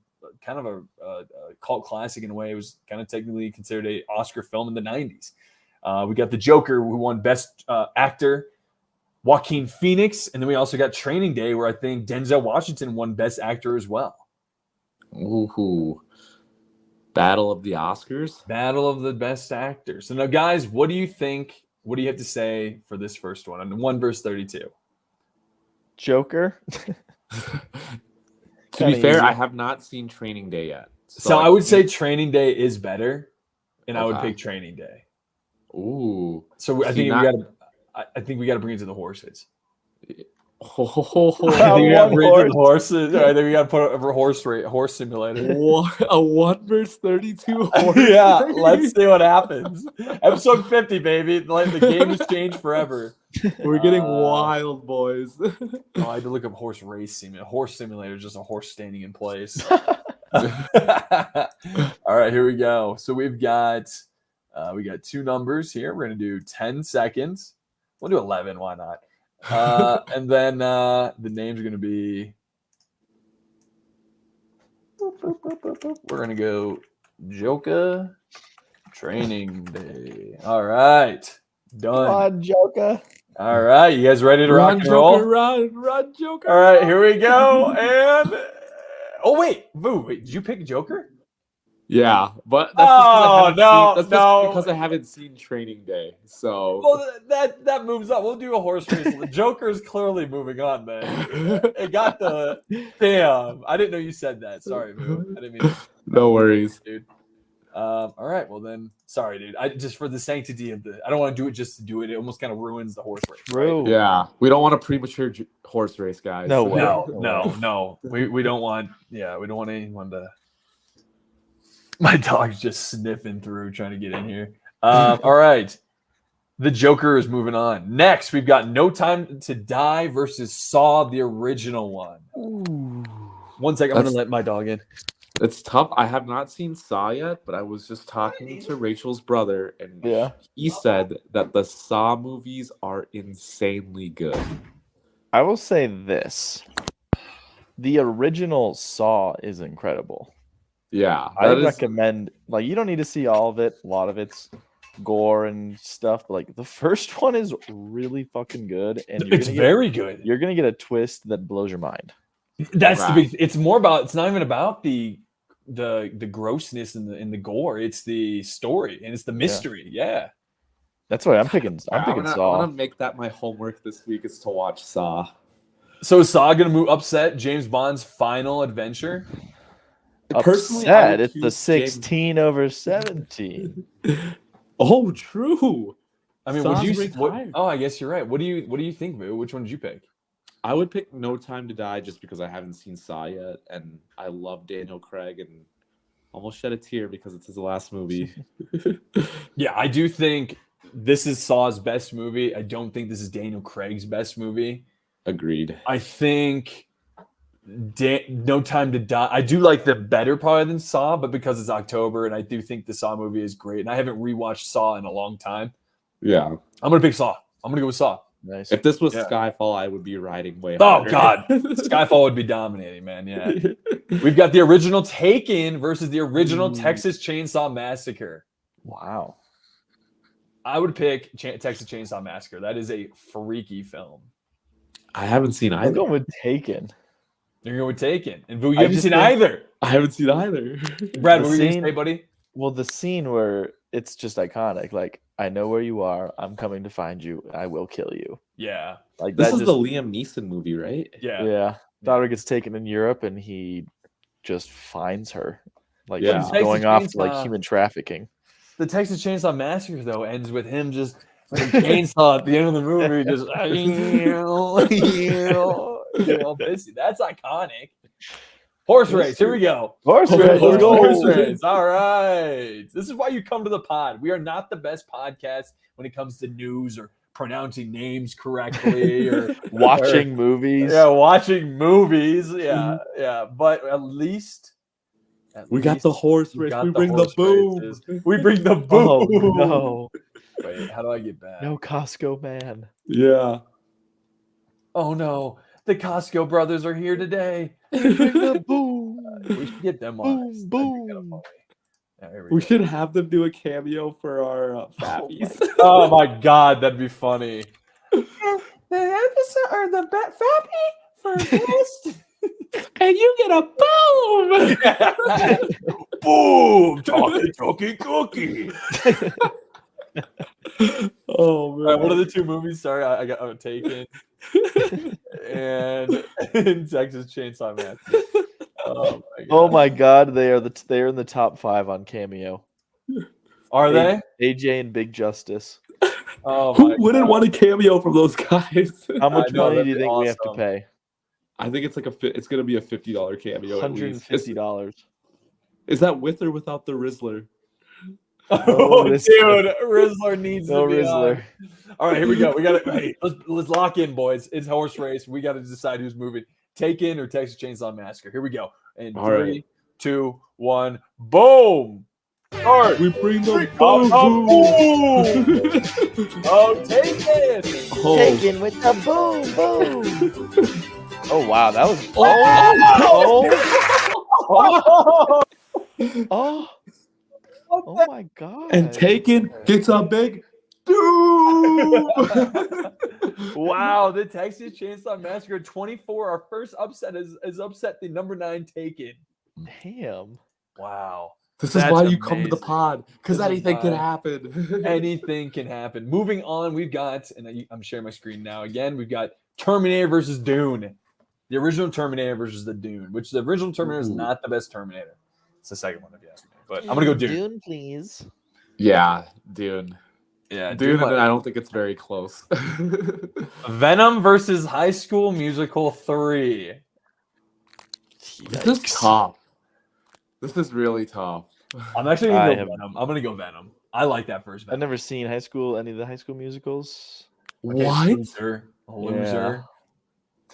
kind of a cult classic in a way. It was kind of technically considered an Oscar film in the 90s. We got the Joker, who won Best Actor, Joaquin Phoenix, and then we also got Training Day, where I think Denzel Washington won Best Actor as well. Ooh. Battle of the Oscars? Battle of the Best Actors. So now, guys, what do you think? What do you have to say for this first one? On 1 verse 32. Joker? To be fair, I have not seen Training Day yet. So I would say can't- Training Day is better, and I would Okay. pick Training Day. Ooh. So I See, think not- we got to. I think we got to bring it to the horses. Oh, I think we got to One bring it to the horse. horses. I think we got to put a horse simulator. a 1 versus 32 horse Yeah, race. let's see what happens. Episode 50, baby. Like the game has changed forever. We're getting Uh, wild, boys. Oh, I had to look up horse race simulator. Horse simulator is just a horse standing in place. All right, here we go. So we got 2 numbers here. We're gonna do 10 seconds. We'll do 11. Why not? And then the name's gonna be. We're gonna go Joker Training Day. All right, done. Come on, Joker. All right, you guys ready to rock Run, and roll? Joker, run, Joker. All right, here we go. And oh wait, did you pick Joker? Yeah, but Oh, no, just no. because I haven't seen Training Day. So Well, that moves on. We'll do a horse race. The Joker is clearly moving on. Then it got the damn. I didn't know you said that. Sorry, Boo. I didn't mean. no worries. Dude. All right. Well then, sorry, dude. I just for the sanctity of the. I don't want to do it just to do it. It almost kind of ruins the horse race. True. Yeah, we don't want a premature horse race, guys. No way. No. We don't want. Yeah, we don't want anyone to. My dog's just sniffing through trying to get in here. All right. The Joker is moving on. Next, we've got No Time to Die versus Saw, the original one. Ooh. 1 second. I'm going That's- to let my dog in. It's tough. I have not seen Saw yet, but I was just talking to Rachel's brother, and Yeah. he said that the Saw movies are insanely good. I will say this. The original Saw is incredible. Yeah, I that is- recommend, like, you don't need to see all of it. A lot of it's gore and stuff, but like the first one is really fucking good, and It's very good. you're gonna get a twist that blows your mind. That's the Right. big. It's more about. It's not even about the grossness and the gore. It's the story and it's the mystery. Yeah. That's why I'm picking. I'm picking I'm Saw. gonna make that my homework this week is to watch Saw. So is Saw gonna move upset James Bond's final adventure? Personally, I Upset. would It's the choose James- 16 over 17. Oh, true. I mean, Saw's would you? ranked What, higher. oh, I guess you're right. What do you think, Boo? Which one did you pick? I would pick No Time to Die just because I haven't seen Saw yet, and I love Daniel Craig, and almost shed a tear because it's his last movie. Yeah, I do think this is Saw's best movie. I don't think this is Daniel Craig's best movie. Agreed. I think No Time to Die. I do like the better part than Saw, but because it's October, and I do think the Saw movie is great, and I haven't rewatched Saw in a long time. Yeah. I'm gonna pick Saw. I'm gonna go with Saw. Nice. If this was Yeah. Skyfall, I would be riding way Oh harder. God, Skyfall would be dominating, man. Yeah, we've got the original Taken versus the original Texas Chainsaw Massacre. Wow. I would pick Texas Chainsaw Massacre. That is a freaky film. I haven't seen I'm either. going with Taken. You're going with Taken, and Boo, you I haven't just seen think- either. I haven't seen either. Brad, The what were you scene- gonna say, buddy? Well, the scene where it's just iconic. Like, I know where you are. I'm coming to find you. I will kill you. Yeah, Like This that. is Just, the Liam Neeson movie, right? yeah. yeah. Daughter gets taken in Europe, and he just finds her. Like Yeah. she's Texas going off to, like Chainsaw- human trafficking. The Texas Chainsaw Massacre though ends with him just with a chainsaw at the end of the movie, just all busy. That's iconic. Horse race. Here we go. Horse race, race. let's go. Horse race. All right. This is why you come to the pod. We are not the best podcast when it comes to news or pronouncing names correctly or Watching movies. yeah, watching movies. Yeah, yeah. But at least We got the horse we race. got We the bring the horse boom. races. We bring the boom. Oh no. Wait, how do I get back? No Costco man. Yeah. Oh no, the Costco brothers are here today. Bring the boom. We should get them on. Boom, That'd be kinda boom. funny. Yeah, here We go. should have them do a cameo for our Fappies. Oh my god, that'd be funny. The episode or the Fappy for best. And you get a boom. Boom! Talkie cookie. Oh All man. right, what are the two movies? Sorry, I got Taken and Texas Chainsaw Massacre. Oh my God, they're in the top 5 on Cameo. Are they? AJ and Big Justice. Oh Who my wouldn't God. want a cameo from those guys? How much know, money that'd do you be think we have to awesome. pay? I think it's it's gonna be a $50 cameo at least. $150. Is that with or without the Rizzler? Oh, Rizzler. dude, Rizzler needs No to be Rizzler. on. All right, here we go. We got to hey, let's lock in, boys. It's horse race. We got to decide who's moving. Taken or Texas Chainsaw Massacre. Here we go. In All 3, right. 2, 1, boom. Start. We bring the Oh, boom. oh, Taken. Oh. Taken with the boom, boom. Oh wow, that was oh my God. And Taken gets a big doom. Wow, the Texas Chainsaw Massacre 24. Our first upset is upset the number 9 Taken. Damn. Wow. This is That's why you come to the amazing. pod, because This is anything can why. happen. Anything can happen. Moving on, we've got, and I'm sharing my screen now again, we've got Terminator versus Dune. The original Terminator versus the Dune, which the original Terminator is not the best Terminator. It's the second one, if you ask me. But I'm going to go Dune. Dune, please. Yeah, Dune. Yeah, Dune, and I don't think it's very close. Venom versus High School Musical 3. This is tough. This is really tough. I'm actually going to go Venom. I'm going to go Venom. I like that first Venom. I've never seen any of the High School Musicals. Okay, What? Loser.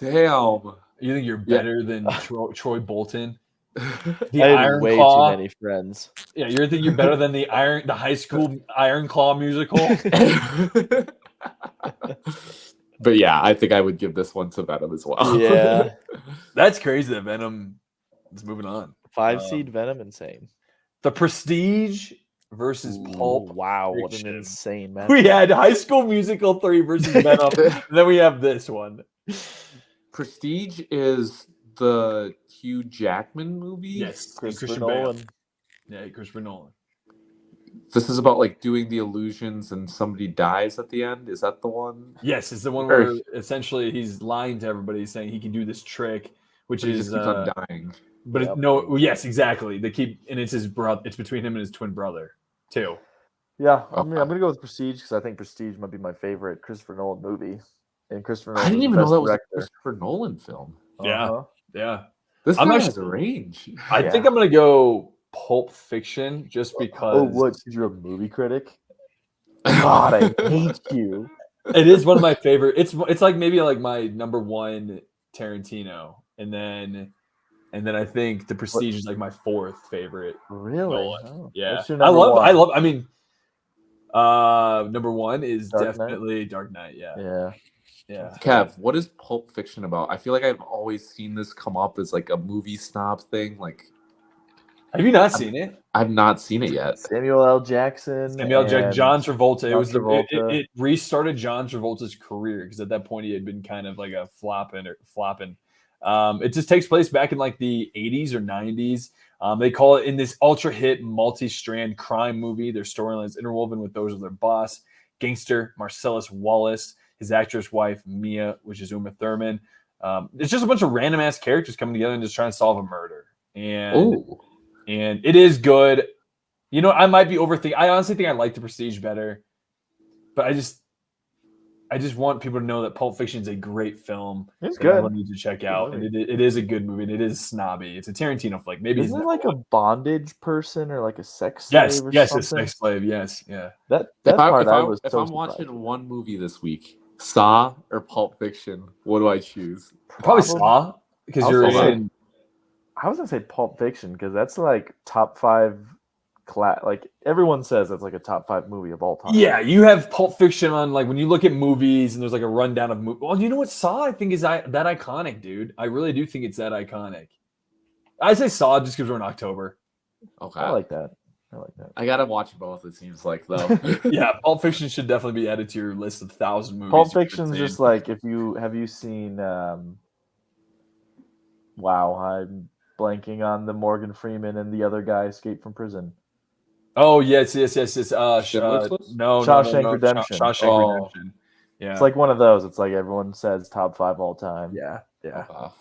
Damn. You think you're better than Troy Bolton? The I had Iron way Claw. too many friends. Yeah, you think you're better than the High School Iron Claw musical? But yeah, I think I would give this one to Venom as well. Yeah. That's crazy that Venom is moving on. 5 seed Venom, insane. The Prestige versus Pulp. Wow, what Fiction. an insane match. We had High School Musical 3 versus Venom. And then we have this one. Prestige is the Hugh Jackman movie. Yes, Christopher Christian Bale. Nolan. Yeah, Christopher Nolan. This is about like doing the illusions and somebody dies at the end. Is that the one? Yes, it's the one where essentially he's lying to everybody. He's saying he can do this trick, which He is just keeps on dying. But Yep. no, yes, exactly. They keep, and it's his brother. It's between him and his twin brother, too. Yeah, I'm gonna go with Prestige because I think Prestige might be my favorite Christopher Nolan movie. And Christopher Nolan I didn't is even the know best that was director. a Christopher Nolan film. Yeah. Uh-huh. Yeah, This I'm guy actually- has a range. I think I'm gonna go Pulp Fiction just because. Oh, what? You're a movie critic? God, I hate you. It is one of my favorite. It's like maybe like my number 1 Tarantino, and then I think The Prestige is like my 4th favorite. Really? Nolan. Oh, Yeah, what's your number one? I mean, number 1 is Dark Knight? definitely Dark Knight. Yeah. Kev, what is Pulp Fiction about? I feel like I've always seen this come up as like a movie snob thing. Like, Have you not seen it? I've not seen it yet. Samuel L. Jackson. and John Travolta. It John was Travolta. it restarted John Travolta's career because at that point he had been kind of like a flopping. It just takes place back in like the 80s or 90s. They call it in this ultra hit multi-strand crime movie. Their storylines interwoven with those of their boss, gangster Marcellus Wallace, his actress wife Mia, which is Uma Thurman. It's just a bunch of random ass characters coming together and just trying to solve a murder. And it is good. You know, I might be overthinking. I honestly think I like The Prestige better, but I just want people to know that Pulp Fiction is a great film. It's that good. everyone needs to check out, and it is a good movie, and it is snobby. It's a Tarantino flick. Maybe Isn't it like a bondage person or like a sex slave yes, or yes, a something? sex slave. Yes, yeah. That If part I I'm was so surprised. watching one movie this week, Saw or Pulp Fiction, what do I choose? Probably Saw because you're in. I was gonna say Pulp Fiction because that's like top 5 like everyone says that's like a top 5 movie of all time. Yeah, you have Pulp Fiction on like when you look at movies and there's like a rundown of movies. Well, you know what Saw I think is that iconic, dude. I really do think it's that iconic. I say Saw just because we're in October. Okay, I like that. I gotta watch both. It seems like though. Yeah, Pulp Fiction should definitely be added to your list of 1,000 movies. Pulp you could Fiction's see. just like have you seen wow, I'm blanking on the Morgan Freeman and the other guy escaped from prison. Oh yes. No. Shawshank Redemption. Shawshank Redemption. Yeah. It's like one of those. It's like everyone says top 5 all time. yeah. Oh.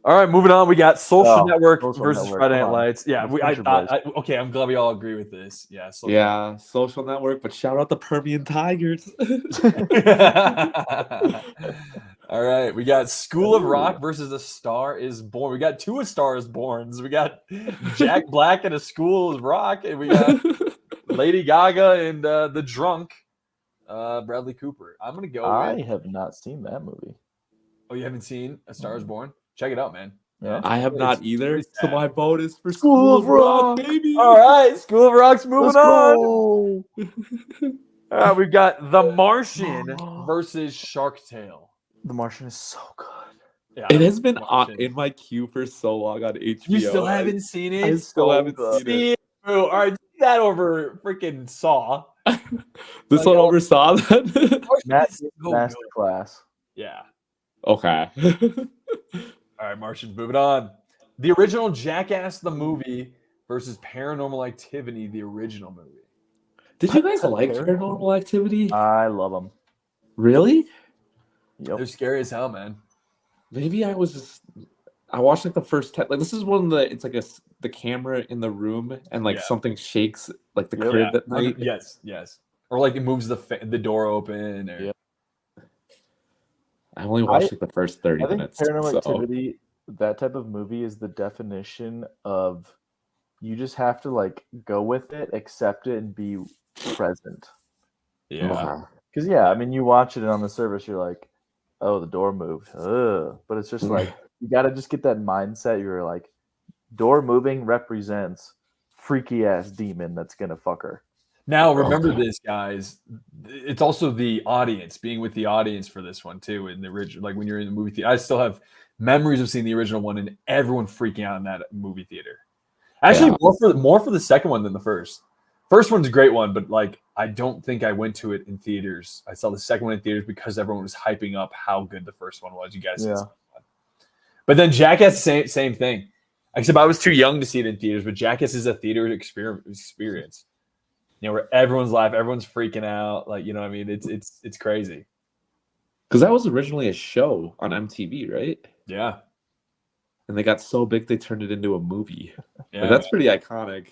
All right, moving on. We got Social Network Social versus Network, Friday come Night on. Lights. Yeah, Let's I push it, thought. boys. Okay, I'm glad we all agree with this. Yeah. Yeah, Social Network, but shout out the Permian Tigers. All right, we got School of Rock versus A Star Is Born. We got two A Star Is Borns. We got Jack Black and A School of Rock, and we got Lady Gaga and the drunk Bradley Cooper. I'm gonna go I with. have not seen that movie. Oh, you haven't seen A Star Is Born? Check it out, man. Yeah. I have not It's either. pretty So sad. my vote is for School of Rock. baby. All right, School of Rock's moving Let's on. go. All right, we've got The Martian versus Shark Tale. The Martian is so good. Yeah, It has been Martian. in my queue for so long on HBO. You still haven't seen it? I still haven't good. seen it. All right, see that over freaking Saw. This one oversaw that. Matt, It's so good. masterclass. Yeah. Okay. All right, Martian's moving on. The original Jackass the movie versus Paranormal Activity, the original movie. Did you guys like Paranormal Activity? I love them. Really? Yep. They're scary as hell, man. Maybe I watched like the first 10. Like this is one of the. It's like the camera in the room and like Yeah. something shakes like the Yep. crib at night. Yes. Or like it moves the door open. Or... Yep. I only watched like the first 30 I think minutes. Paranormal so. Activity, that type of movie, is the definition of you just have to like go with it, accept it, and be present. Yeah. Okay. Because I mean, you watch it and on the surface, you're like, "Oh, the door moved," but it's just like you got to just get that mindset. You're like, door moving represents freaky ass demon that's gonna fuck her. Now, remember this, guys. It's also the audience, being with the audience for this one, too, in the original. Like, when you're in the movie theater. I still have memories of seeing the original one and everyone freaking out in that movie theater. Actually, more for the second one than the first. First one's a great one, but, like, I don't think I went to it in theaters. I saw the second one in theaters because everyone was hyping up how good the first one was. You guys said something. But then Jackass, same thing. Except I was too young to see it in theaters, but Jackass is a theater experience. You know, where everyone's laughing, everyone's freaking out. Like, you know what I mean? It's crazy. Because that was originally a show on MTV, right? Yeah. And they got so big they turned it into a movie. Yeah, Like, that's pretty iconic.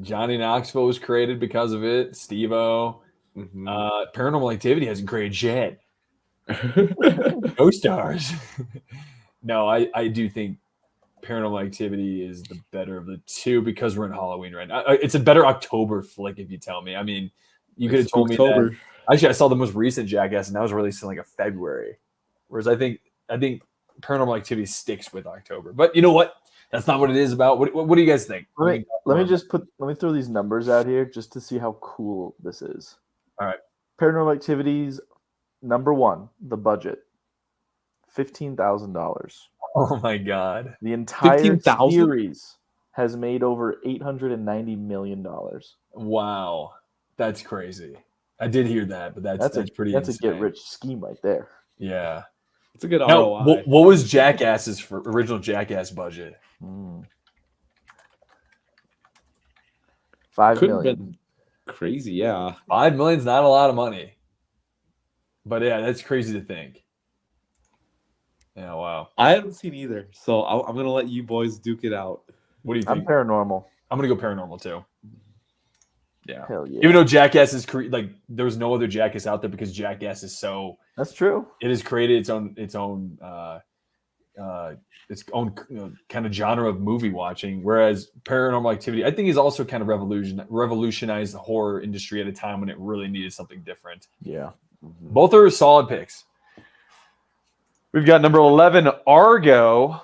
Johnny Knoxville was created because of it. Steve-O. Mm-hmm. Paranormal Activity hasn't created shit. No stars. No, I do think Paranormal Activity is the better of the two because we're in Halloween right now. It's a better October flick, if you tell me. I mean, you could have told me that. Actually, I saw the most recent Jackass, and that was released in like a February. Whereas I think Paranormal Activity sticks with October. But you know what? That's not what it is about. What do you guys think? Let me throw these numbers out here just to see how cool this is. All right. Paranormal Activities, number one, the budget, $15,000. Oh my God. The entire 15,000? series has made over $890 million. Wow. That's crazy. I did hear that, but that's pretty That's insane. a get-rich scheme right there. Yeah. It's a good Now, ROI. what was Jackass's original Jackass budget? $5 Could have million. been crazy, yeah. $5 million's not a lot of money. But yeah, that's crazy to think. Yeah, wow. I haven't seen either, so I'm going to let you boys duke it out. What do you I'm think? paranormal. I'm going to go paranormal too. Yeah. Hell yeah. Even though Jackass is like there was no other Jackass out there because Jackass is so That's true. it has created its own kind of genre of movie watching. Whereas Paranormal Activity, I think, is also kind of revolutionized the horror industry at a time when it really needed something different. Yeah. Both are solid picks. We've got number 11, Argo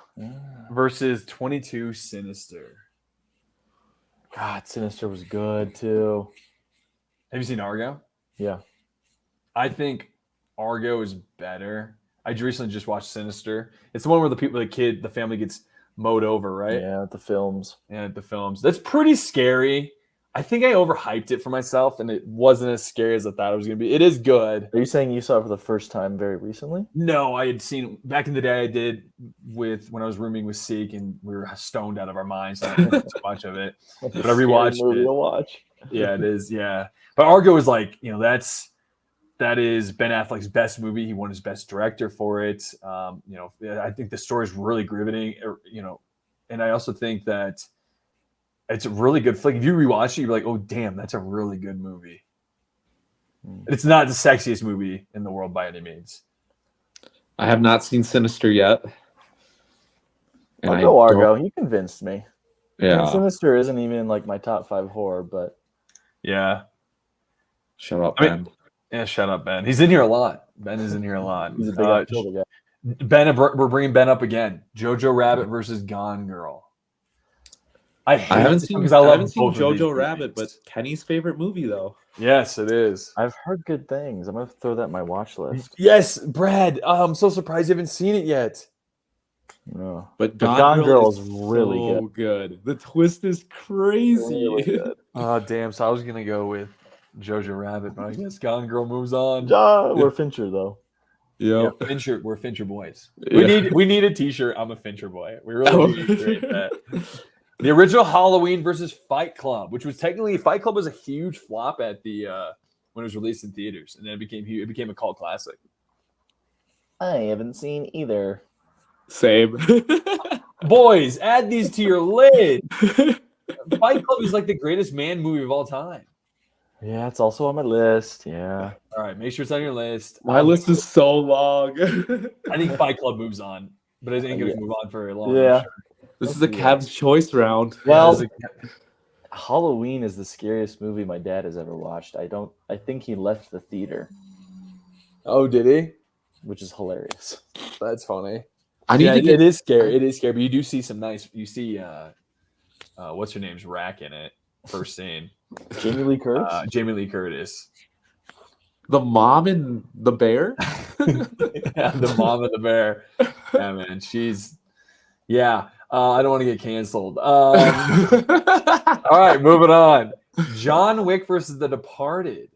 versus 22, Sinister. God, Sinister was good too. Have you seen Argo? Yeah. I think Argo is better. I recently just watched Sinister. It's the one where the family gets mowed over, right? Yeah, the films. And the films. That's pretty scary. I think I overhyped it for myself, and it wasn't as scary as I thought it was going to be. It is good. Are you saying you saw it for the first time very recently? No, I had seen back in the day. I did when I was rooming with Seek, and we were stoned out of our minds. So I didn't think too much of it, but I rewatched movie it. to watch. Yeah, it is. Yeah, but Argo is like, that's That is Ben Affleck's best movie. He won his best director for it. I think the story is really riveting. And I also think that it's a really good flick. If you rewatch it, you're like, oh damn, that's a really good movie. It's not the sexiest movie in the world by any means. I have not seen Sinister yet. And I'll go Argo. You convinced me. Yeah. Sinister isn't even like my top 5 horror, but yeah. Shut up, Ben. Yeah, shut up, Ben. He's in here a lot. Ben is in here a lot. He's a big October guy. Ben, we're bringing Ben up again. Jojo Rabbit versus Gone Girl. I haven't seen Jojo Rabbit, but Kenny's favorite movie though. Yes, it is. I've heard good things. I'm gonna throw that in my watch list. Yes, Brad. I'm so surprised you haven't seen it yet. No, but Gone Girl is really so good. The twist is crazy. Really Oh damn! So I was gonna go with Jojo Rabbit, but I guess Gone Girl moves on. We're Fincher though. Yeah, Fincher. We're Fincher boys. We need a T-shirt. I'm a Fincher boy. We really need to create that. The original Halloween versus Fight Club, which was technically Fight Club was a huge flop at the when it was released in theaters, and then it became a cult classic. I haven't seen either. Same. Boys, add these to your lid. Fight Club is like the greatest man movie of all time. Yeah, it's also on my list. Yeah. All right, make sure it's on your list. My list is so long. I think Fight Club moves on, but it ain't going to move on very long. Yeah. Sure. This is a Cavs choice round. Well, Halloween is the scariest movie my dad has ever watched. I think he left the theater. Oh, did he? Which is hilarious. That's funny. It is scary. It is scary, but you do see some nice. You see, what's her name's Rack in it. First scene. Jamie Lee Curtis. Jamie Lee Curtis. The mom and the bear. Yeah, the mom of the bear. Yeah, man. She's. Yeah. I don't want to get canceled. All right, moving on. John Wick versus The Departed.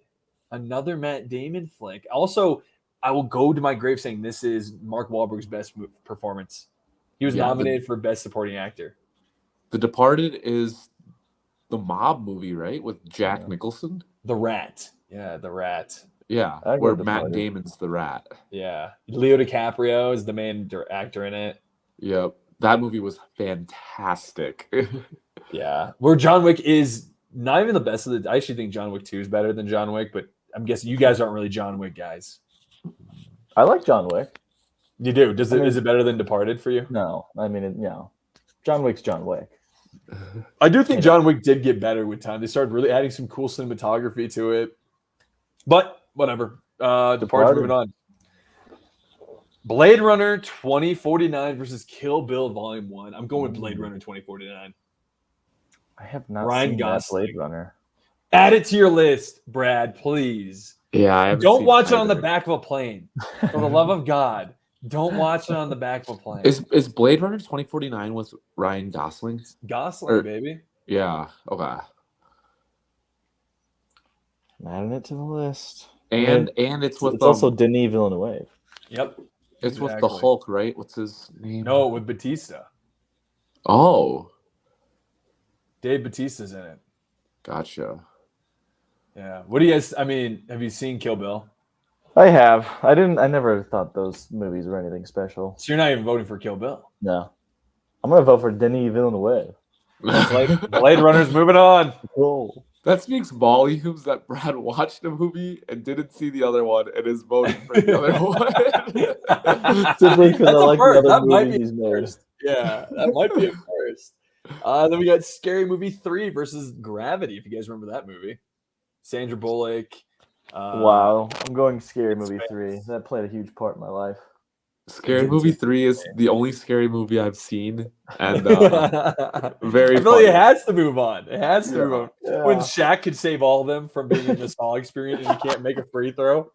Another Matt Damon flick. Also, I will go to my grave saying this is Mark Wahlberg's best performance. He was nominated for Best Supporting Actor. The Departed is the mob movie, right? With Jack Nicholson? The Rat. Yeah, The Rat. Yeah, where Matt Damon's the rat. Yeah. Leo DiCaprio is the main actor in it. Yep. That movie was fantastic. Yeah. Where John Wick is not even the best of the... I actually think John Wick 2 is better than John Wick, but I'm guessing you guys aren't really John Wick guys. I like John Wick. You do? Is it better than Departed for you? No. I mean, John Wick's John Wick. I do think John Wick did get better with time. They started really adding some cool cinematography to it. But whatever. Departed, moving on. Blade Runner 2049 versus Kill Bill Volume 1. I'm going with Blade Runner 2049. I have not Ryan seen Gosling. that Blade Runner. Add it to your list, Brad, please. Yeah, don't watch it on the back of a plane. For the love of God, don't watch it on the back of a plane. Is Blade Runner 2049 with Ryan Gosling? Gosling, baby. Yeah. Okay. I'm adding it to the list. And it's with also Denis Villeneuve. Yep. It's with the Hulk, right? What's his name? No, with Batista. Oh. Dave Bautista's in it. Gotcha. Yeah. What do you guys? I mean, have you seen Kill Bill? I have. I never thought those movies were anything special. So you're not even voting for Kill Bill? No. I'm gonna vote for Denis Villeneuve. Blade Runner's moving on. Cool. That speaks volumes that Brad watched a movie and didn't see the other one and is voting for the other one. Simply because I like the other movies he's made. Yeah, that might be a first. Then we got Scary Movie 3 versus Gravity, if you guys remember that movie. Sandra Bullock. Wow. I'm going Scary Movie 3. That played a huge part in my life. Scary Movie 3 is the only scary movie I've seen. And very I feel like it has to move on. It has to move on. Yeah. When Shaq could save all of them from being in the Saw experience and he can't make a free throw.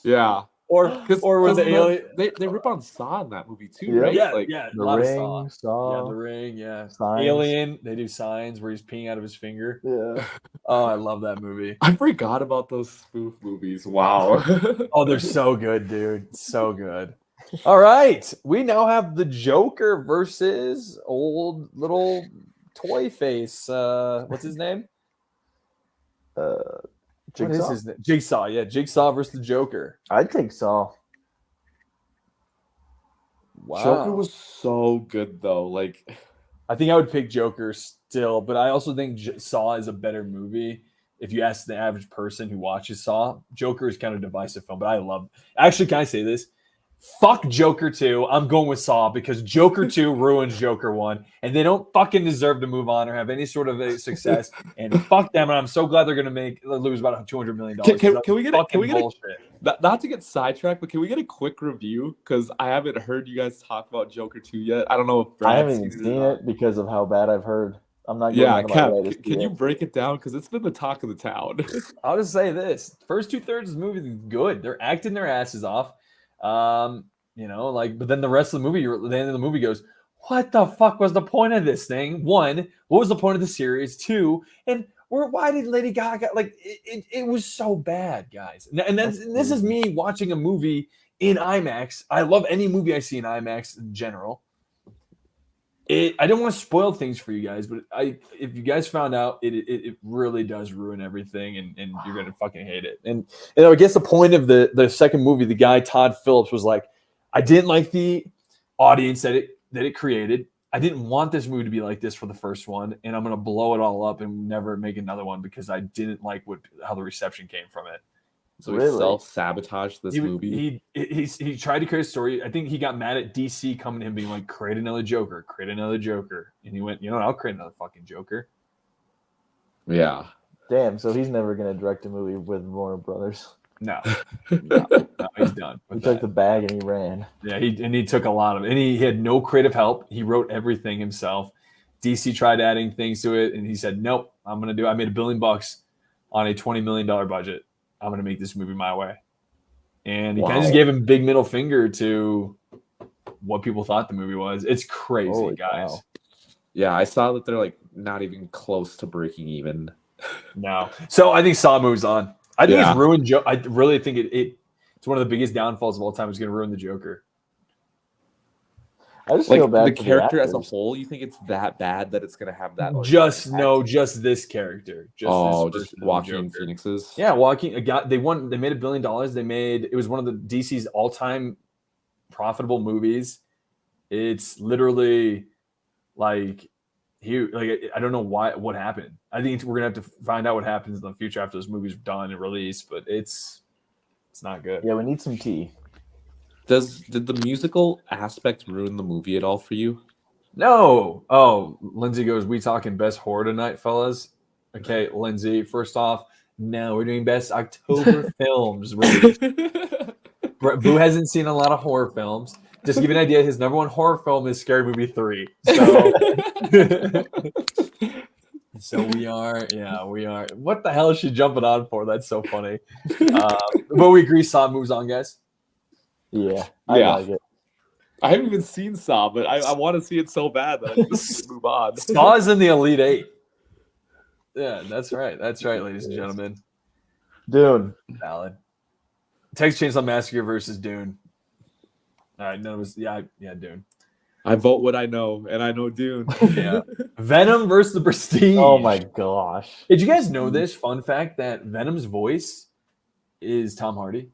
Yeah. Or when the alien... They rip on Saw in that movie too, Yeah. right? Yeah, like, yeah. The A lot Ring, of Saw. Yeah, The Ring, yeah. Signs. Alien, they do Signs where he's peeing out of his finger. Yeah. Oh, I love that movie. I forgot about those spoof movies. Wow. Oh, they're so good, dude. So good. All right. We now have the Joker versus old little toy face. What's his name? What is Jigsaw? his name? Jigsaw. Yeah, Jigsaw versus the Joker. I'd take Saw. Wow. Joker was so good though. Like, I think I would pick Joker still, but I also think Saw is a better movie. If you ask the average person who watches Saw, Joker is kind of a divisive film, but I love. Actually, can I say this? Fuck Joker 2. I'm going with Saw because Joker 2 ruins Joker 1, and they don't fucking deserve to move on or have any sort of a success. And fuck them. And I'm so glad they're going to lose about $200 million. can we get bullshit. not to get sidetracked, but can we get a quick review? Because I haven't heard you guys talk about Joker 2 yet. I don't know if I Brad's haven't even seen it because of how bad I've heard. I'm not going Yeah, out of my way to Kev, see can you it. break it down? Because it's been the talk of the town. I'll just say this: first 2/3 of the movie is good. They're acting their asses off. But then the rest of the movie, the end of the movie goes, what the fuck was the point of this thing? One, what was the point of the series? Two, and why did Lady Gaga it was so bad, guys? And this is me watching a movie in IMAX. I love any movie I see in IMAX in general. I don't want to spoil things for you guys, but if you guys found out, it really does ruin everything, and you're gonna fucking hate it. And I guess the point of the second movie, the guy Todd Phillips was like, I didn't like the audience that it created. I didn't want this movie to be like this for the first one, and I'm gonna blow it all up and never make another one because I didn't like how the reception came from it. So he self-sabotaged this movie. He tried to create a story. I think he got mad at DC coming to him being like, create another Joker. And he went, I'll create another fucking Joker. Yeah. Damn, so he's never going to direct a movie with Warner Brothers. No, he's done. He took the bag and he ran. Yeah, he took a lot of it. And he had no creative help. He wrote everything himself. DC tried adding things to it, and he said, nope, I made $1 billion on a $20 million budget. I'm going to make this movie my way. And he kind of just gave him a big middle finger to what people thought the movie was. It's crazy, Holy guys. cow. Yeah, I saw that they're like not even close to breaking even. No. So I think Saw moves on. I think it's ruined I really think it's one of the biggest downfalls of all time. It's going to ruin the Joker. I just feel bad the for character as a actors. whole. You think it's that bad that it's going to have that? Just this character. Just Joaquin Phoenix's. Yeah, Joaquin. They won. They made $1 billion. It was one of the DC's all-time profitable movies. It's literally like I don't know what happened. I think we're gonna have to find out what happens in the future after this movie's done and released. But it's not good. Yeah, we need some tea. Did the musical aspect ruin the movie at all for you? No. Oh, Lindsay goes, we talking best horror tonight, fellas? Okay, Lindsay, first off, no, we're doing best October films. Boo hasn't seen a lot of horror films. Just to give you an idea, his number one horror film is Scary Movie 3. So, so we are. What the hell is she jumping on for? That's so funny. But we agree Saw moves on, guys. Yeah, I like it. I haven't even seen Saw, but I want to see it so bad that I just move on. Saw is in the Elite 8. Yeah, that's right. That's right, ladies and gentlemen. Dune. Valid. Texas Chainsaw Massacre versus Dune. All right, Dune. I vote what I know, and I know Dune. Yeah. Venom versus The Prestige. Oh my gosh. Did you guys know this fun fact that Venom's voice is Tom Hardy?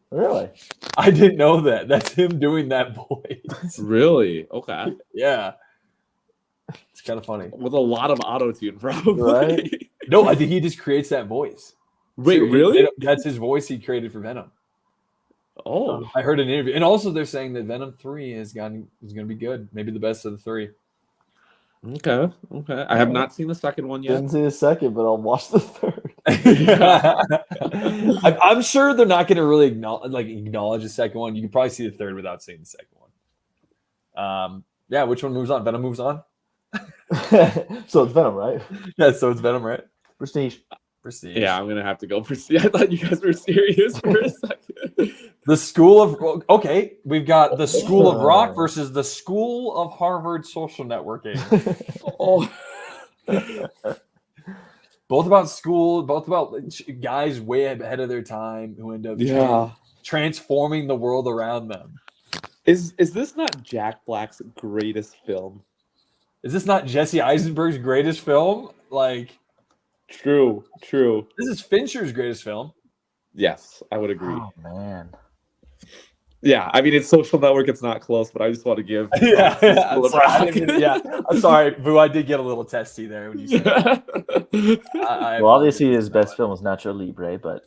Really? I didn't know that. That's him doing that voice. Really? Okay. Yeah. It's kind of funny. With a lot of auto-tune, probably. Right? No, I think he just creates that voice. Wait, really? That's his voice he created for Venom. Oh. I heard an interview. And also they're saying that Venom 3 is going to be good. Maybe the best of the 3. Okay. I have not seen the second one yet. Didn't see the second, but I'll watch the third. I'm sure they're not going to really acknowledge the second one. You can probably see the third without seeing the second one. Yeah, which one moves on? Venom moves on? So it's Venom, right? Yeah, so it's Venom, right? Prestige. Yeah, I'm gonna have to go Prestige. I thought you guys were serious for a second. The School of we've got the School of Rock versus the School of Harvard Social Networking. Both about school, both about guys way ahead of their time who end up transforming the world around them. Is this not Jack Black's greatest film? Is this not Jesse Eisenberg's greatest film? True. This is Fincher's greatest film. Yes, I would agree. Oh man. Yeah, I mean it's Social Network. It's not close, but I just want to give. Yeah, School I'm of sorry, I Rock. didn't mean- yeah. I'm sorry, Boo. I did get a little testy there when you said that. I Well, obviously apologize. his best film was Nacho Libre, but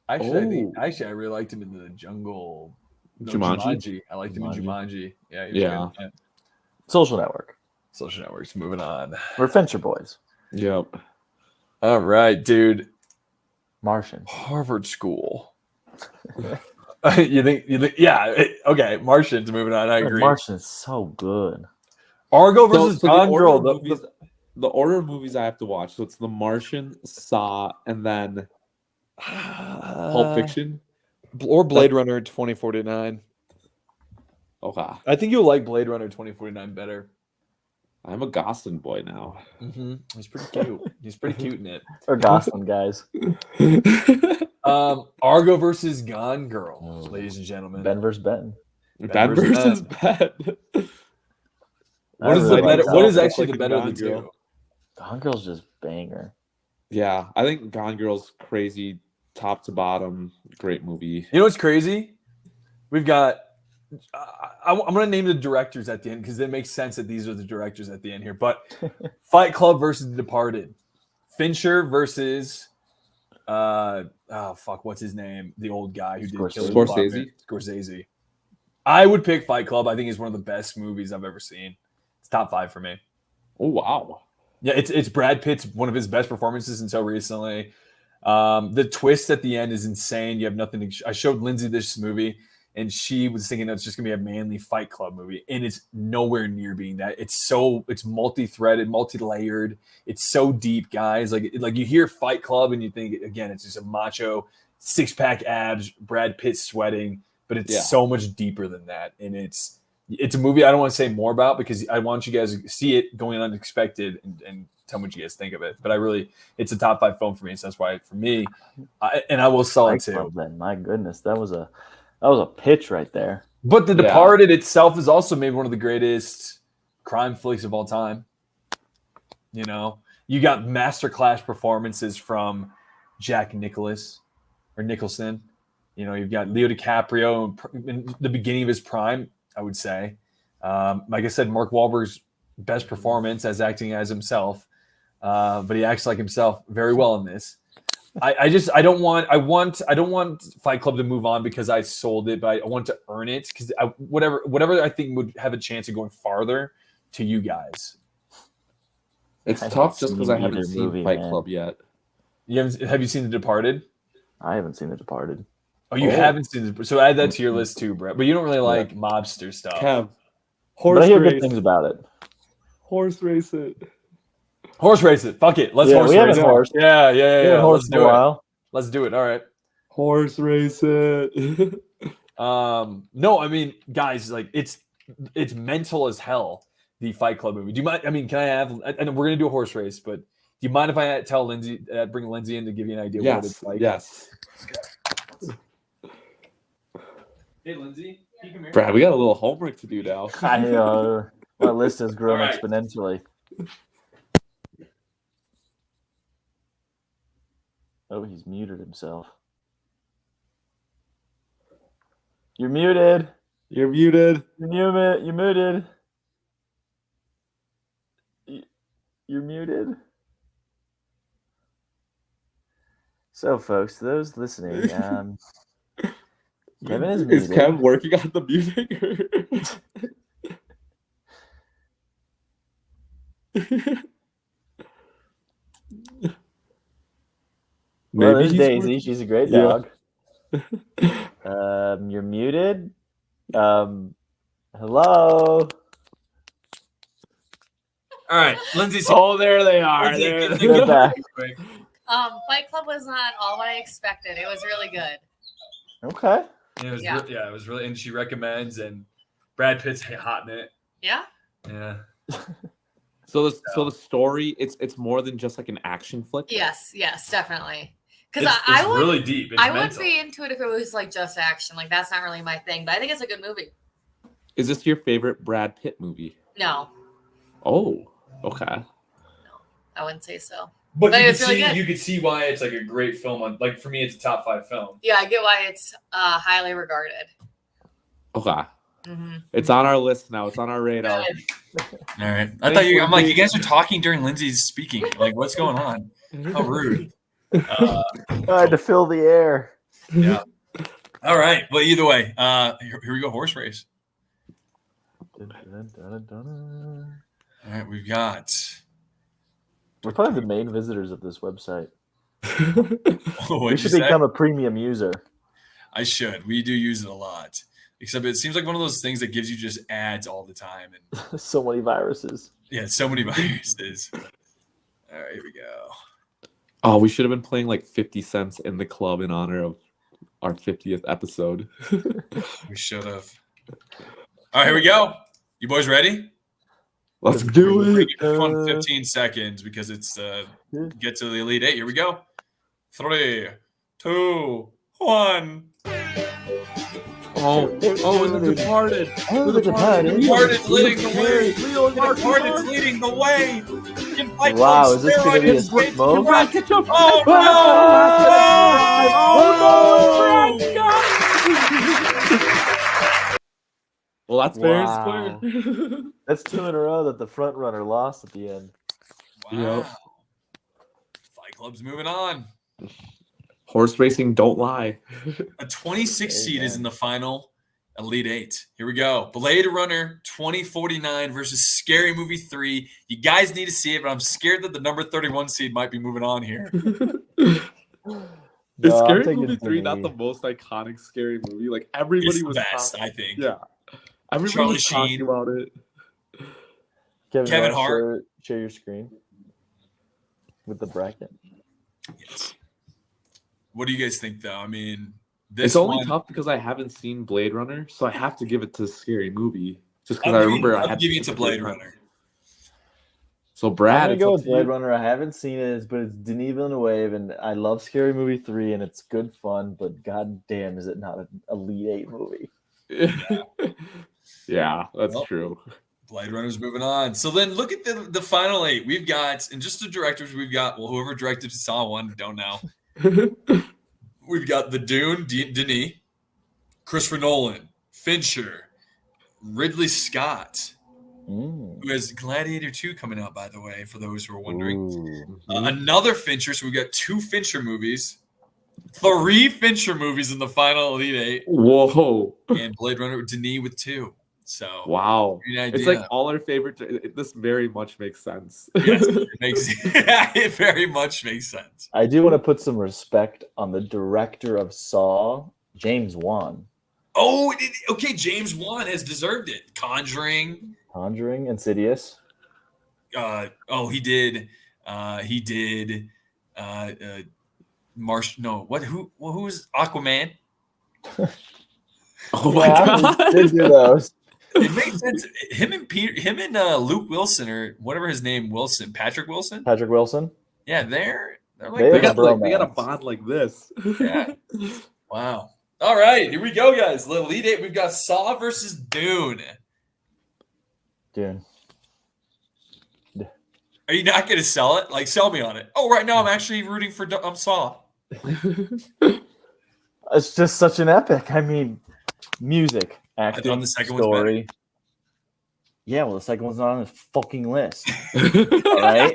Actually, I really liked him in The Jungle. No, Jumanji? I liked him in Jumanji. Yeah, he was Yeah. good. Social Network. Social Networks. Moving on. We're Fincher boys. Yep. All right, dude. Martian. Harvard School. you think? Yeah. Okay. Martians. Moving on. I agree. Martian is so good. Argo versus So Gone the order Girl. of movies, the order of movies I have to watch. So it's The Martian, Saw, and then Pulp Fiction. Or Blade Runner 2049. Okay. I think you'll like Blade Runner 2049 better. I'm a Gosling boy now. He's pretty cute. He's pretty cute in it. Or Gosling, guys. Argo versus Gone Girl, ladies and gentlemen. Ben versus Ben. Ben versus Ben. What is really the better? like What is Gone actually the Girl. better of the Gone two? Girl. Gone Girl's just banger. Yeah, I think Gone Girl's crazy, top to bottom, great movie. You know what's crazy? We've got. I'm going to name the directors at the end because it makes sense that these are the directors at the end here. But Fight Club versus The Departed, Fincher versus what's his name? The old guy who did Killer Scorsese. Scorsese. I would pick Fight Club. I think it's one of the best movies I've ever seen. It's top 5 for me. Oh wow. Yeah, it's Brad Pitt's one of his best performances until recently. The twist at the end is insane. You have nothing to. I showed Lindsay this movie, and she was thinking it's just gonna be a manly Fight Club movie, and it's nowhere near being that. It's multi-threaded, multi-layered. It's so deep, guys. Like you hear Fight Club, and you think again, it's just a macho, 6-pack abs, Brad Pitt sweating, but it's so much deeper than that, and it's a movie I don't want to say more about because I want you guys to see it going unexpected and tell me what you guys think of it. But it's a top 5 film for me, so that's why for me, and I will sell it too. Then my goodness, that was a pitch right there. But The Departed itself is also maybe one of the greatest crime flicks of all time. You know, you got masterclass performances from Jack Nicholson. You know, you've got Leo DiCaprio in the beginning of his prime, I would say. Like I said, Mark Wahlberg's best performance as acting as himself, but he acts like himself very well in this. I don't want Fight Club to move on because I sold it, but I want to earn it because whatever I think would have a chance of going farther to you guys. It's tough just because I haven't seen Fight Club yet. Have you seen The Departed? I haven't seen The Departed. Oh, you haven't seen it. So add that to your list too, Brett. But you don't really like mobster stuff. Kev, but I hear good things about it. Horse race it. Horse race it. Fuck it. Let's horse race it. Horse. Yeah. Let's do it. Let's do it. All right. Horse race it. No, I mean, guys, like it's mental as hell. The Fight Club movie. Do you mind? I mean, can I have? And we're gonna do a horse race, but do you mind if I tell Lindsay, bring Lindsay in to give you an idea what it's like? Yes. Hey, Lindsay, can you come here? Brad, we got a little homework to do now. I know. My list has grown All right. exponentially. Oh, he's muted himself. You're muted. You're muted. You're muted. You're muted. So, folks, to those listening, Kevin is muted. Is Kev working on the music? Well, there's Daisy. She's a great dog. You're muted. Hello. All right, Lindsay's. Oh, there they are. Lindsay, They're back. Fight Club was not all what I expected. It was really good. Okay. It was really, and she recommends, and Brad Pitt's hot in it. Yeah. Yeah. So the story, it's more than just like an action flick. Yes, definitely. Because It's really deep. I wouldn't be into it if it was like just action. Like that's not really my thing. But I think it's a good movie. Is this your favorite Brad Pitt movie? No. Oh, okay. I wouldn't say so. But But you it's could really see good. you could see why it's like a great film. Like for me, it's a top 5 film. Yeah, I get why it's highly regarded. Okay. Mm-hmm. It's on our list now. It's on our radar. All right. I'm Thanks, like, Lindsay. you guys are talking during Lindsay's speaking. Like, what's going on? How rude. I had to fill the air. Yeah. All right. Well, either way, here we go. Horse race. All right. We've got. We're probably the main visitors of this website. We What'd you should say? become a premium user. I should. We do use it a lot. Except it seems like one of those things that gives you just ads all the time. And So many viruses. yeah, so many viruses. All right, here we go. Oh, we should have been playing like 50 cents in the club in honor of our 50th episode. We should have. All right, here we go. You boys ready? Let's do it. Fun 15 seconds because it's get to the Elite Eight. Here we go. 3, 2, 1. Oh, and The Departed. Oh, The Departed. Departed's leading the way. Departed's leading the way. Wow, is this going to be a sprint mode? Oh, no! Well, that's fair and Wow. square. That's 2 in a row that the front runner lost at the end. Wow. Yep. Fight Club's moving on. Horse racing, don't lie. A 26 seed is in the final Elite Eight. Here we go. Blade Runner 2049 versus Scary Movie 3. You guys need to see it, but I'm scared that the number 31 seed might be moving on here. Is No, I'm Scary thinking Movie 3 not Denny. the most iconic scary movie? Like everybody It's the was best, talking- I think. Yeah. Everybody Charlie was talking Sheen. about it. Kevin Kevin you wanna share your screen with the bracket. Yes. What do you guys think, though? I mean, this It's only one, tough because I haven't seen Blade Runner, so I have to give it to Scary Movie. Just because I remember I I'm had giving it see to Blade Runner. So Brad, I'm it's gonna go up with to you. Blade Runner. I haven't seen it, but it's Denis Villeneuve, and I love Scary Movie 3, and it's good fun. But god damn, is it not an Elite 8 movie? Yeah, that's Well, true. Blade Runner's moving on. So then look at the final 8. We've got, and just the directors, we've got, well, whoever directed Saw 1, don't know. We've got The Dune, Denis, Christopher Nolan, Fincher, Ridley Scott, who has Gladiator 2 coming out, by the way, for those who are wondering. Ooh. Another Fincher, so we've got 2 Fincher movies, 3 Fincher movies in the final Elite 8, Whoa. and Blade Runner with Denis with 2. So, Wow. give you an It's idea. like all our favorite. This very much makes sense. Yes, it very much makes sense. I do want to put some respect on the director of Saw, James Wan. Oh, okay. James Wan has deserved it. Conjuring. Conjuring, Insidious. He did. He did. No. What? Who's Aquaman? Oh my Yeah, god. Did do those. It makes sense. Him and Luke Wilson, or whatever his name, Patrick Wilson. Patrick Wilson. Yeah, they're like They They that. got they got a bromance. bond like this. Yeah. Wow. All right, here we go, guys. The Elite 8. We've got Saw versus Dune. Dude. Are you not going to sell it? Like, sell me on it. Oh, right now I'm actually rooting for Saw. It's just such an epic. I mean, music, acting, the second one's story. Yeah, well, the second one's not on this fucking list. All right.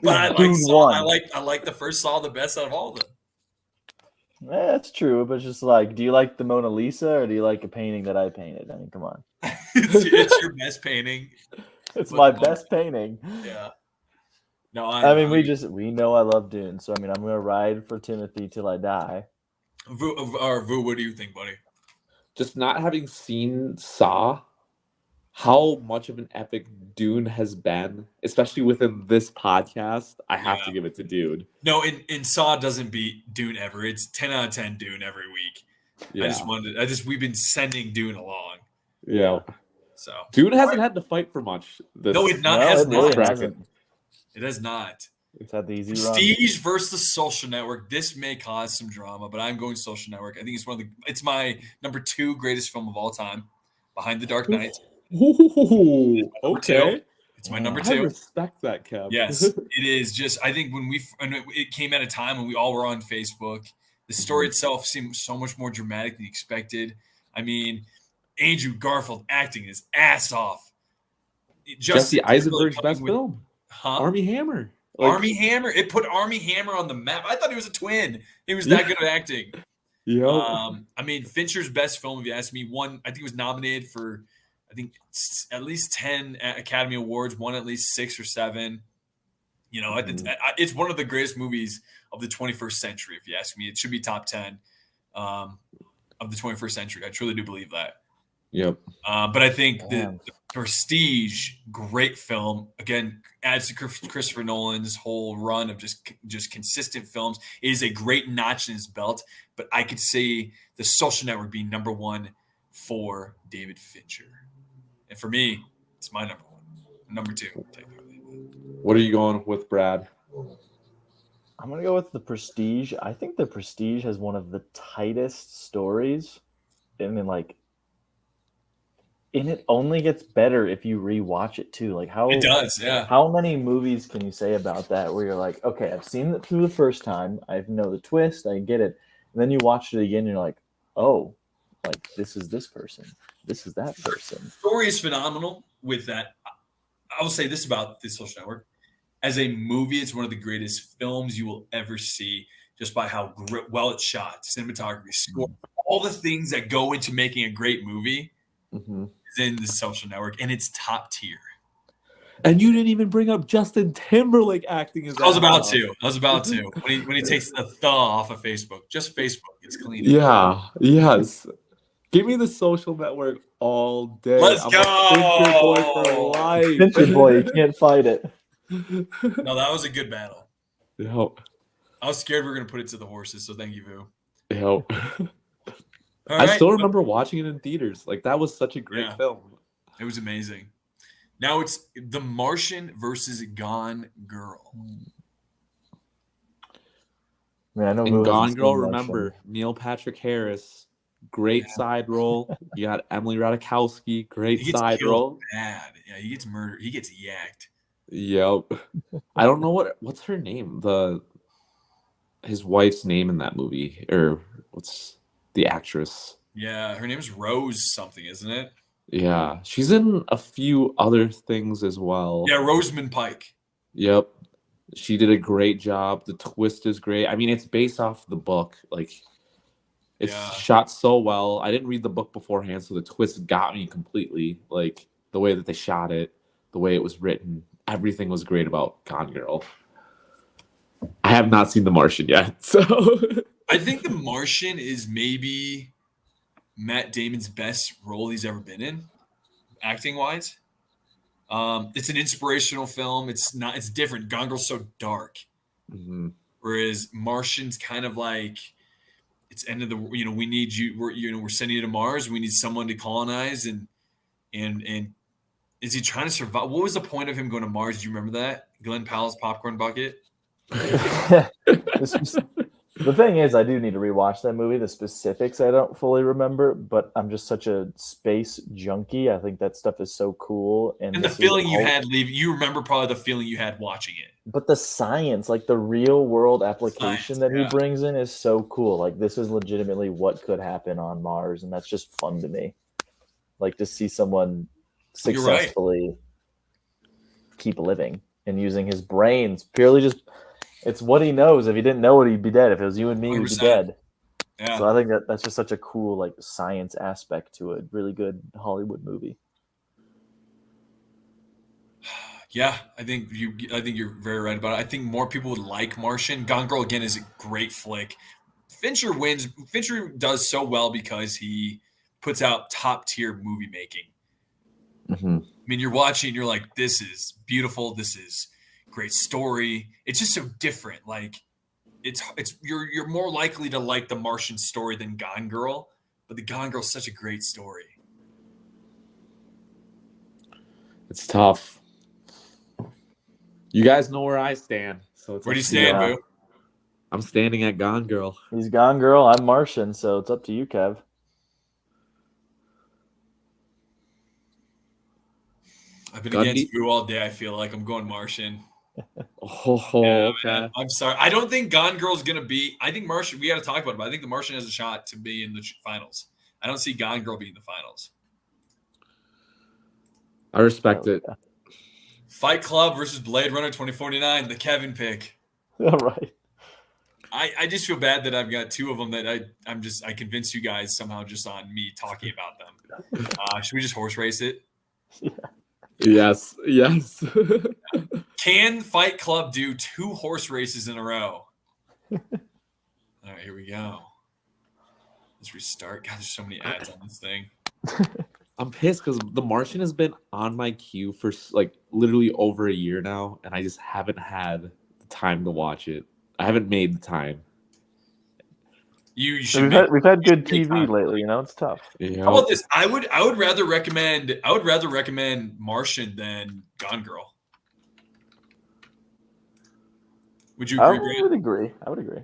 But I like Dune Saw. one. I like the first Saw the best out of all of them. That's true, but it's just like, do you like the Mona Lisa or do you like a painting that I painted? I mean, come on. It's your best painting. It's But my come on. best painting. Yeah. No, I mean, we know I love Dune, so I mean, I'm gonna ride for Timothy till I die. Vu, what do you think, buddy? Just not having seen Saw, how much of an epic Dune has been, especially within this podcast, I have to give it to Dune. No, in Saw doesn't beat Dune ever. It's 10 out of 10 Dune every week. Yeah. We've been sending Dune along. Yeah. So Dune hasn't had to fight for much. No, it not No, has it really not. hasn't. It has not. It's had the easy run. Prestige versus Social Network. This may cause some drama, but I'm going Social Network. I think it's my number 2 greatest film of all time, behind The Dark Knight. Ooh, Number 2. okay. It's my number I 2. respect that, Kev. Yes, it is. Just I think when it came at a time when we all were on Facebook, the story itself seemed so much more dramatic than expected. I mean, Andrew Garfield acting his ass off. Jesse Justin Timberlake Eisenberg's coming best with- film, Huh? Army Hammer. Army Hammer. It put Army Hammer on the map. I thought he was a twin. He was that good at acting. Yep. I mean, Fincher's best film, if you ask me, I think he was nominated for, I think at least 10 Academy Awards, won at least 6 or 7. You know, it's one of the greatest movies of the 21st century. If you ask me, it should be top 10 of the 21st century. I truly do believe that. Yep. But I think the Prestige, great film. Again, adds to Christopher Nolan's whole run of just consistent films. It is a great notch in his belt. But I could see The Social Network being number 1 for David Fincher. And for me, it's my number 1. Number 2, technically. What are you going with, Brad? I'm gonna go with The Prestige. I think The Prestige has one of the tightest stories, and then and it only gets better if you rewatch it too. Like It does, yeah. How many movies can you say about that where you're like, okay, I've seen it through the first time, I know the twist, I get it, and then you watch it again, and you're like, oh, like this is this person, this is that person. The story is phenomenal with that. I will say this about The Social Network. As a movie, it's one of the greatest films you will ever see just by how well it's shot, cinematography, score, all the things that go into making a great movie is in The Social Network, and it's top tier. And you didn't even bring up Justin Timberlake acting as I was about to. When he takes the off of Facebook, just Facebook, it's clean. Yeah, yes. Give me The Social Network all day. Let's I'm go! a Fincher boy for life. Fincher boy, you can't fight it. No, that was a good battle. Yep. I was scared we were going to put it to the horses, so thank you, Vu. Yep. All I right. still remember watching it in theaters. Like, that was such a great film. It was amazing. Now it's The Martian versus Gone Girl. Man, I know In who Gone hasn't Girl, seen remember, Martian. Neil Patrick Harris, great side role. You got Emily Ratajkowski, great He gets side killed role. bad. Yeah, he gets murdered. He gets yacked. Yep. I don't know what's her name. His wife's name in that movie, or what's the actress? Yeah, her name's Rose something, isn't it? Yeah, she's in a few other things as well. Yeah, Rosamund Pike. Yep. She did a great job. The twist is great. I mean, it's based off the book. Like, it's shot so well. I didn't read the book beforehand, so the twist got me completely. Like, the way that they shot it, the way it was written, everything was great about Gone Girl. I have not seen The Martian yet, so I think The Martian is maybe Matt Damon's best role he's ever been in, acting wise. It's an inspirational film. It's different. Gone Girl's so dark, whereas Martian's kind of like it's end of the. We need you. We're sending you to Mars. We need someone to colonize, and is he trying to survive? What was the point of him going to Mars? Do you remember that? Glenn Powell's popcorn bucket. The thing is, I do need to rewatch that movie. The specifics I don't fully remember, but I'm just such a space junkie. I think that stuff is so cool. And the feeling you had you remember probably the feeling you had watching it. But the science, like the real world application that he brings in is so cool. Like this is legitimately what could happen on Mars, and that's just fun to me. Like to see someone successfully keep living and using his brains purely just it's what he knows. If he didn't know it, he'd be dead. If it was you and me, we'd be dead. Yeah. So I think that's just such a cool like science aspect to a really good Hollywood movie. Yeah, I think you're very right about it. I think more people would like Martian. Gone Girl again is a great flick. Fincher wins. Fincher does so well because he puts out top tier movie making. I mean, you're watching, you're like, this is beautiful. This is great story. It's just so different. Like you're more likely to like the Martian story than Gone Girl, but the Gone Girl is such a great story. It's tough. You guys know where I stand. So it's where do you stand, Boo? I'm standing at Gone Girl. He's Gone Girl. I'm Martian, so it's up to you, Kev. I've been Gundy? against Boo all day. I feel like I'm going Martian. Oh, Yeah, okay. man. I'm sorry. I don't think Gone Girl's gonna be. I think Martian. We got to talk about it. But I think the Martian has a shot to be in the finals. I don't see Gone Girl being in the finals. I respect it. Fight Club versus Blade Runner 2049. The Kevin pick. All right. I just feel bad that I've got two of them that I convinced you guys somehow just on me talking about them. Should we just horse race it? Yes. Can Fight Club do 2 horse races in a row? All right, here we go. Let's restart. God, there's so many ads on this thing. I'm pissed because The Martian has been on my queue for like literally over a year now, and I just haven't had the time to watch it. I haven't made the time. You should. We've had good make TV time. lately. It's tough. How about this? I would rather recommend Martian than Gone Girl. Would you agree? I would agree.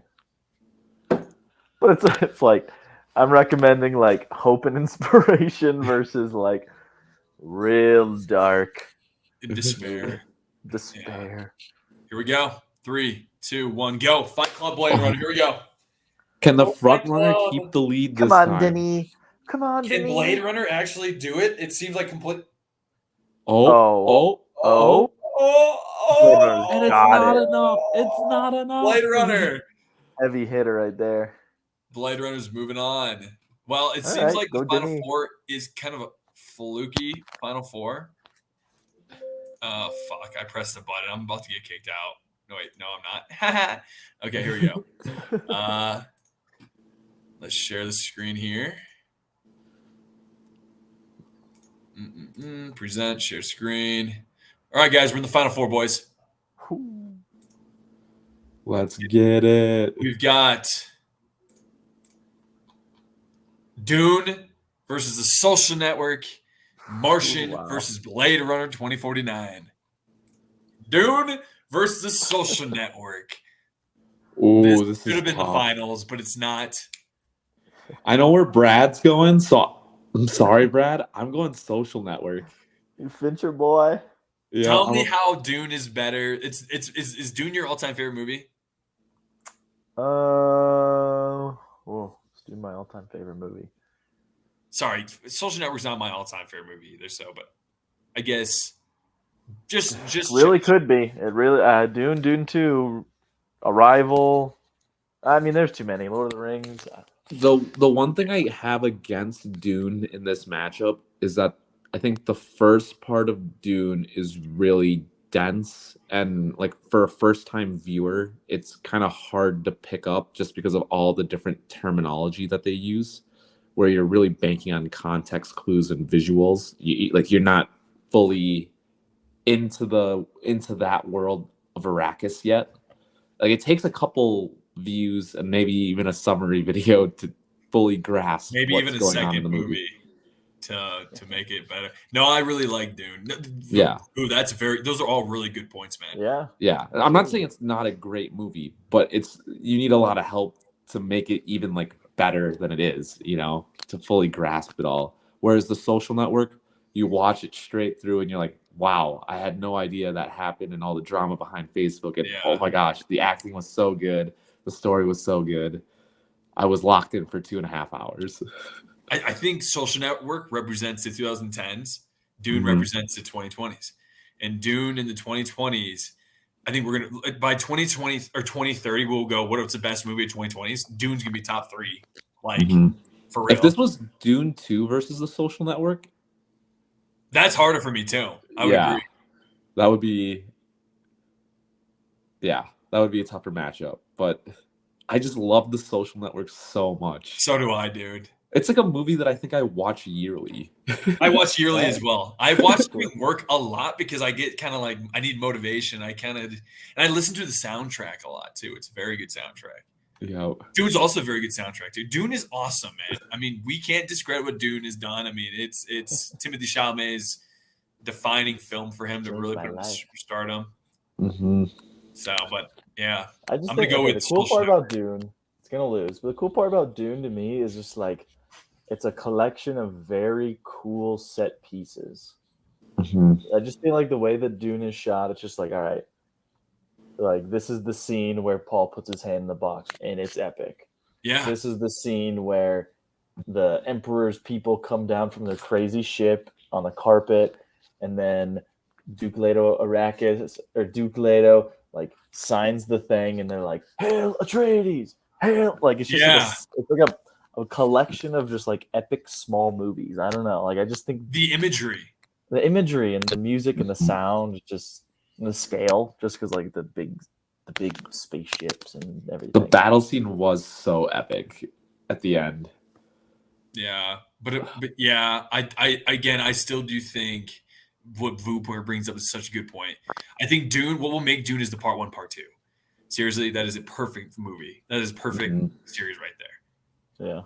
But it's like I'm recommending like hope and inspiration versus like real dark Despair. despair. Here we go. 3, 2, 1, go. Fight Club Blade Runner. Here we go. Can the Oh, front Fight runner Club. keep the lead Come this on, time? Denny. Come on, Can Denny. Blade Runner actually do it? It seems like complete. Oh. Blade Runner's And it's got not it. enough. It's not enough. Blade Runner. Heavy hitter right there. Blade Runner's moving on. Well, it All seems right, like go the Final Denny. Four is kind of a fluky Final Four. Oh, fuck. I pressed the button. I'm about to get kicked out. No, wait. No, I'm not. Okay, here we go. Let's share the screen here. Present, share screen. All right, guys. We're in the Final Four, boys. Let's get it. We've got Dune versus The Social Network. Martian versus Blade Runner 2049. Dune versus The Social Network. Ooh, This this should is have been the tough. finals, but it's not. I know where Brad's going, so I'm sorry, Brad. I'm going Social Network. You Fincher boy. Yeah, Tell me how Dune is better. Is Dune your all-time favorite movie? Let's do my all-time favorite movie. Sorry, Social Network's not my all-time favorite movie either. So, but I guess just Really could be. It really Dune 2, Arrival. I mean, there's too many. Lord of the Rings. the one thing I have against Dune in this matchup is that I think the first part of Dune is really dense, and like for a first-time viewer, it's kind of hard to pick up just because of all the different terminology that they use, where you're really banking on context clues and visuals. You're not fully into that world of Arrakis yet. Like it takes a couple views and maybe even a summary video to fully grasp maybe what's even a going on in second the movie to make it better. No, I really like Dune. Yeah. Ooh, those are all really good points, man. Yeah. I'm not saying it's not a great movie, but you need a lot of help to make it even like better than it is, to fully grasp it all. Whereas The Social Network, you watch it straight through and you're like, wow, I had no idea that happened, and all the drama behind Facebook, and oh my gosh, the acting was so good, the story was so good. I was locked in for 2.5 hours. I think Social Network represents the 2010s. Dune represents the 2020s. And Dune in the 2020s, I think we're going to, by 2020 or 2030, we'll go, what's the best movie of 2020s? Dune's going to be top 3. Like, for real. If this was Dune 2 versus The Social Network, that's harder for me, too. I would agree. That would be a tougher matchup. But I just love The Social Network so much. So do I, dude. It's like a movie that I think I watch yearly. I watch yearly as well. I watch doing work a lot because I get kind of like, I need motivation. And I listen to the soundtrack a lot too. It's a very good soundtrack. Yeah. Dune's also a very good soundtrack, dude. Dune is awesome, man. I mean, we can't discredit what Dune has done. I mean, it's Timothée Chalamet's defining film for him to really put him in stardom. So, but yeah, I just I'm think gonna go with the cool Social part Network. about Dune, it's gonna lose. But the cool part about Dune to me is just like it's a collection of very cool set pieces. I just feel like the way that Dune is shot, it's just like, all right, like this is the scene where Paul puts his hand in the box, and it's epic. Yeah. This is the scene where the Emperor's people come down from their crazy ship on the carpet, and then Duke Leto like signs the thing, and they're like, "Hail Atreides! Hail!" Like it's just like a collection of just like epic small movies. I don't know. Like I just think The imagery and the music and the sound, just and the scale, just because like the big spaceships and everything. The battle scene was so epic at the end. Yeah, but yeah, I still do think what Vupoint brings up is such a good point. I think Dune, what will make Dune is the part 1, part 2. Seriously, that is a perfect movie. That is perfect series right there. Yeah.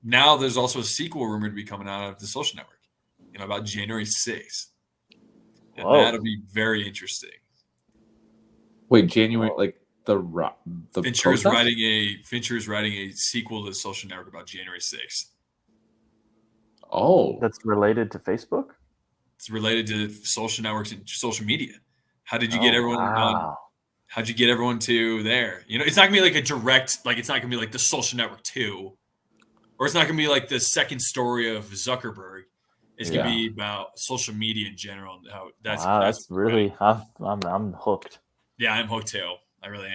Now there's also a sequel rumored to be coming out of The Social Network, about January 6th. And that'll be very interesting. Wait, January, like the Fincher is writing a sequel to The Social Network about January 6th. Oh, that's related to Facebook. It's related to social networks and social media. How did you get everyone on? How'd you get everyone to there? It's not gonna be like a direct, like it's not gonna be like The Social Network 2, or it's not gonna be like the second story of Zuckerberg. It's gonna be about social media in general and how that's really I'm hooked. Yeah, I'm hooked too. I really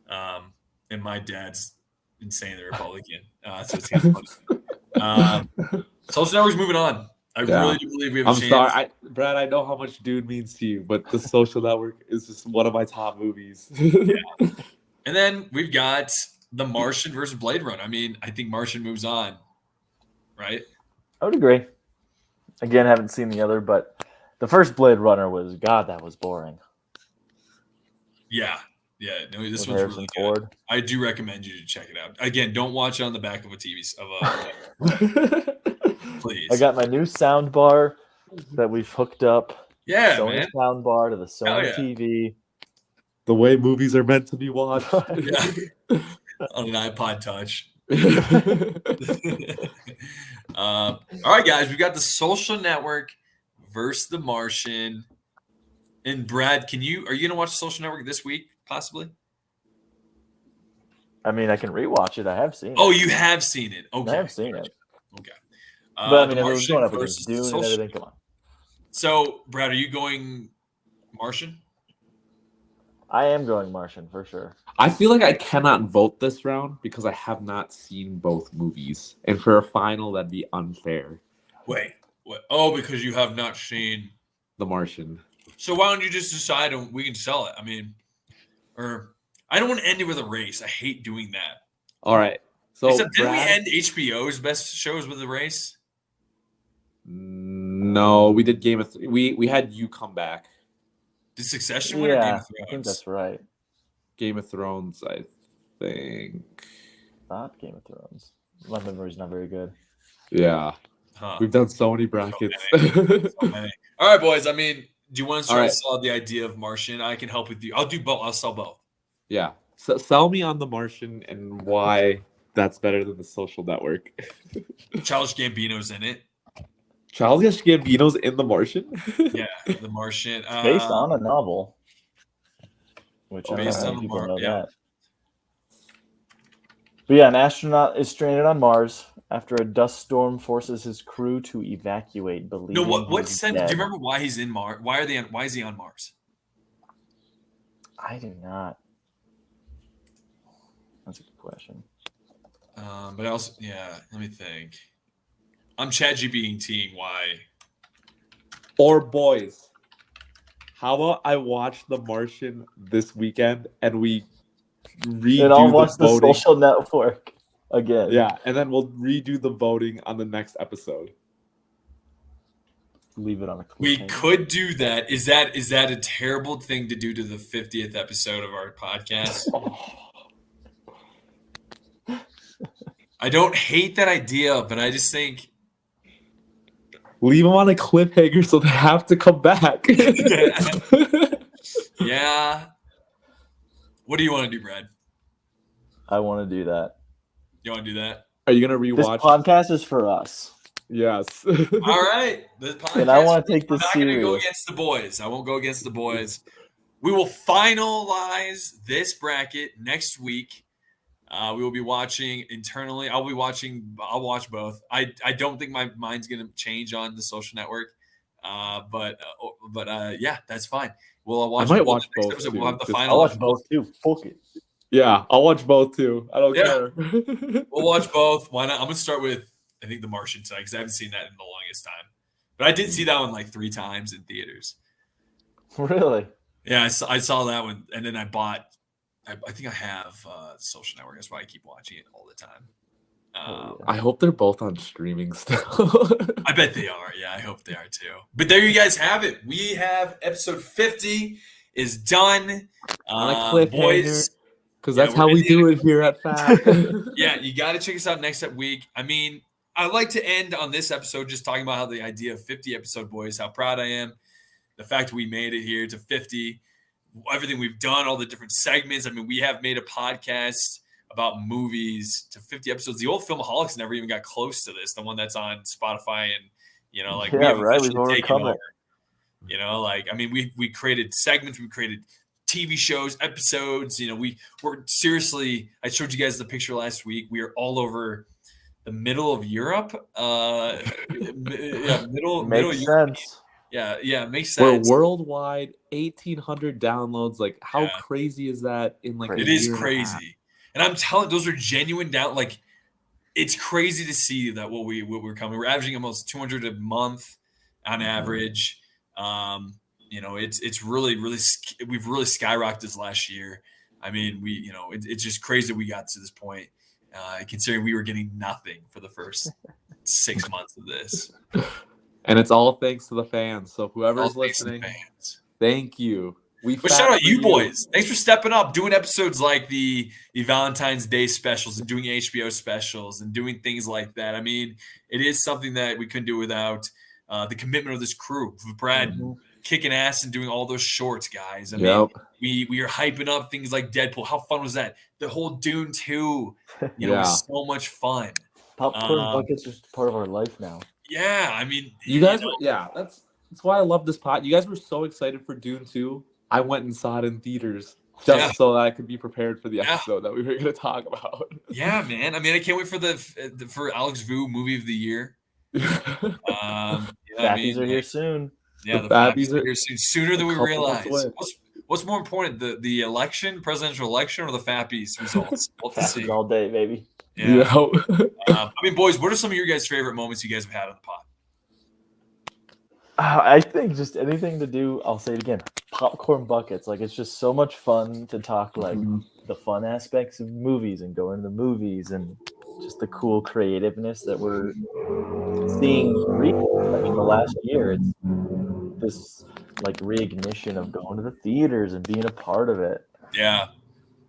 am. And my dad's insanely Republican. So it's kind of funny. Social Network's moving on. I really do believe we have a chance. I'm sorry, Brad. I know how much Dune means to you, but The Social Network is just one of my top movies. Yeah. And then we've got The Martian versus Blade Runner. I mean, I think Martian moves on, right? I would agree. Again, haven't seen the other, but the first Blade Runner was that was boring. Yeah. No, this one's really good. I do recommend you to check it out. Again, don't watch it on the back of a TV. Please. I got my new sound bar that we've hooked up. Yeah, Sony man. Sound bar to the Sony TV. The way movies are meant to be watched. Yeah. On an iPod Touch. All right, guys, we got The Social Network versus The Martian. And Brad, are you gonna watch The Social Network this week, possibly? I mean, I can rewatch it. I have seen it. Oh, you have seen it. Okay. I have seen it. Okay. But I mean, it was going up against Dune and everything. Come on. So, Brad, are you going Martian? I am going Martian for sure. I feel like I cannot vote this round because I have not seen both movies, and for a final, that'd be unfair. Wait. Oh, because you have not seen The Martian. So why don't you just decide and we can sell it? I mean, or I don't want to end it with a race. I hate doing that. All right. So didn't we end HBO's best shows with a race? No, we did Game of Thrones. We had you come back. Did Succession win or Game of Thrones? I think that's right. Game of Thrones, I think. Not Game of Thrones. My memory's not very good. Yeah. Huh. We've done so many brackets. So many. All right, boys. I mean, do you want to try to sell the idea of Martian? I can help with you. I'll do both. I'll sell both. Yeah. So sell me on The Martian and why that's better than The Social Network. Childish Gambino's in it. Childish Gambino's in The Martian? Yeah, The Martian. Based on a novel. Which based on people know that. But yeah, an astronaut is stranded on Mars after a dust storm forces his crew to evacuate. No, what sense? Do you remember why he's in Mars? Why is he on Mars? I do not. That's a good question. But also, let me think. I'm ChatGPTing why. Or boys, how about I watch The Martian this weekend and we redo and I'll watch the voting. Social Network again. Yeah, and then we'll redo the voting on the next episode. Leave it on a cliffhanger. We could do that. Is that a terrible thing to do to the 50th episode of our podcast? I don't hate that idea, but I just think leave them on a cliffhanger so they have to come back. Yeah. What do you want to do, Brad? I want to do that. You want to do that? Are you gonna rewatch? This podcast is for us. Yes. All right. The podcast, And I want to take I'm this not going to go serious. against the boys. I won't go against the boys. We will finalize this bracket next week. We will be watching internally. I'll watch both. I don't think my mind's going to change on the Social Network. But yeah, that's fine. We'll watch. might both. watch Next both, episode, too, we'll have the just- final. I'll watch both too. Fuck it. Yeah, I'll watch both too. I don't Yeah. care. We'll watch both. Why not? I'm gonna start with I think The Martian tonight because I haven't seen that in the longest time. But I did see that one like 3 times in theaters. Really? Yeah, I saw that one, and then I bought. I think I have Social Network. That's why I keep watching it all the time. Oh, yeah. I hope they're both on streaming still. I bet they are. Yeah, I hope they are too. But there you guys have it. We have episode 50 is done. On a cliffhanger, Boys, because yeah, that's we're how in we the do it here at FAP. yeah, you got to check us out next week. I mean, I like to end on this episode just talking about how the idea of 50 episode boys, how proud I am, the fact we made it here to 50, everything we've done, all the different segments. I mean, we have made a podcast about movies to 50 episodes. The old Filmaholics never even got close to this, the one that's on Spotify, and we Yeah, have right, officially we've taken overcome it. over. I mean, we created segments, we created TV shows, episodes. We're seriously. I showed you guys the picture last week. We are all over the middle of Europe. Middle Makes Europe. sense. Yeah, makes We're sense. worldwide, 1,800 downloads. Like, how Yeah. crazy is that? In like It a is year and a half? crazy, and I'm telling, those are genuine down. Like, it's crazy to see that what we're coming. We're averaging almost 200 a month on average. It's really we've really skyrocketed this last year. I mean, it's just crazy we got to this point, considering we were getting nothing for the first 6 months of this. And it's all thanks to the fans. So All whoever's thanks to the listening, fans. thank you. But shout out you boys. Thanks for stepping up, doing episodes like the Valentine's Day specials and doing HBO specials and doing things like that. I mean, it is something that we couldn't do without the commitment of this crew. Brad kicking ass and doing all those shorts, guys. I mean, we are hyping up things like Deadpool. How fun was that? The whole Dune 2, was so much fun. Popcorn buckets are just part of our life now. Yeah, I mean, You guys were, that's why I love this pod. You guys were so excited for Dune 2. I went and saw it in theaters just so that I could be prepared for the episode that we were going to talk about. Yeah, man. I mean, I can't wait for Alex Vu movie of the year. Fappies are here soon. Yeah, the Fappies are here soon, sooner than we realize. What's more important, the election, presidential election, or the Fappies results? We'll have to see. Fappies all day, baby. Yeah. I mean, boys, what are some of your guys' favorite moments you guys have had on the pod? I think just anything to do, I'll say it again, popcorn buckets. Like, it's just so much fun to talk, like, the fun aspects of movies and going to the movies and just the cool creativeness that we're seeing in the last year. It's this, like, reignition of going to the theaters and being a part of it. Yeah.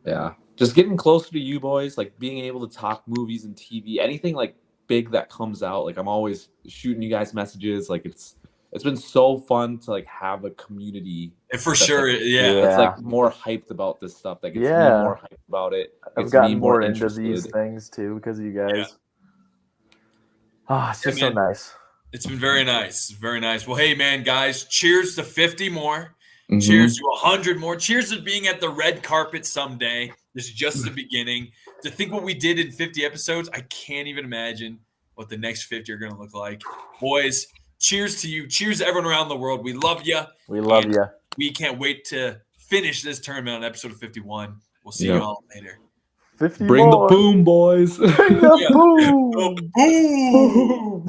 Yeah. Just getting closer to you boys, like being able to talk movies and TV, anything like big that comes out. Like, I'm always shooting you guys messages. Like, it's been so fun to like have a community. For sure, like, yeah. It's like more hyped about this stuff. That gets me more hyped about it. I've gotten more into these things too because of you guys. It's just so nice. It's been very nice. Very nice. Well, hey, man, guys, cheers to 50 more. Cheers to 100 more. Cheers to being at the red carpet someday. This is just the beginning. To think what we did in 50 episodes, I can't even imagine what the next 50 are going to look like. Boys, cheers to you. Cheers to everyone around the world. We love you. We love you. We can't wait to finish this tournament on episode 51. We'll see you all later. 50 Bring more. the boom, boys. Bring the boom. The boom.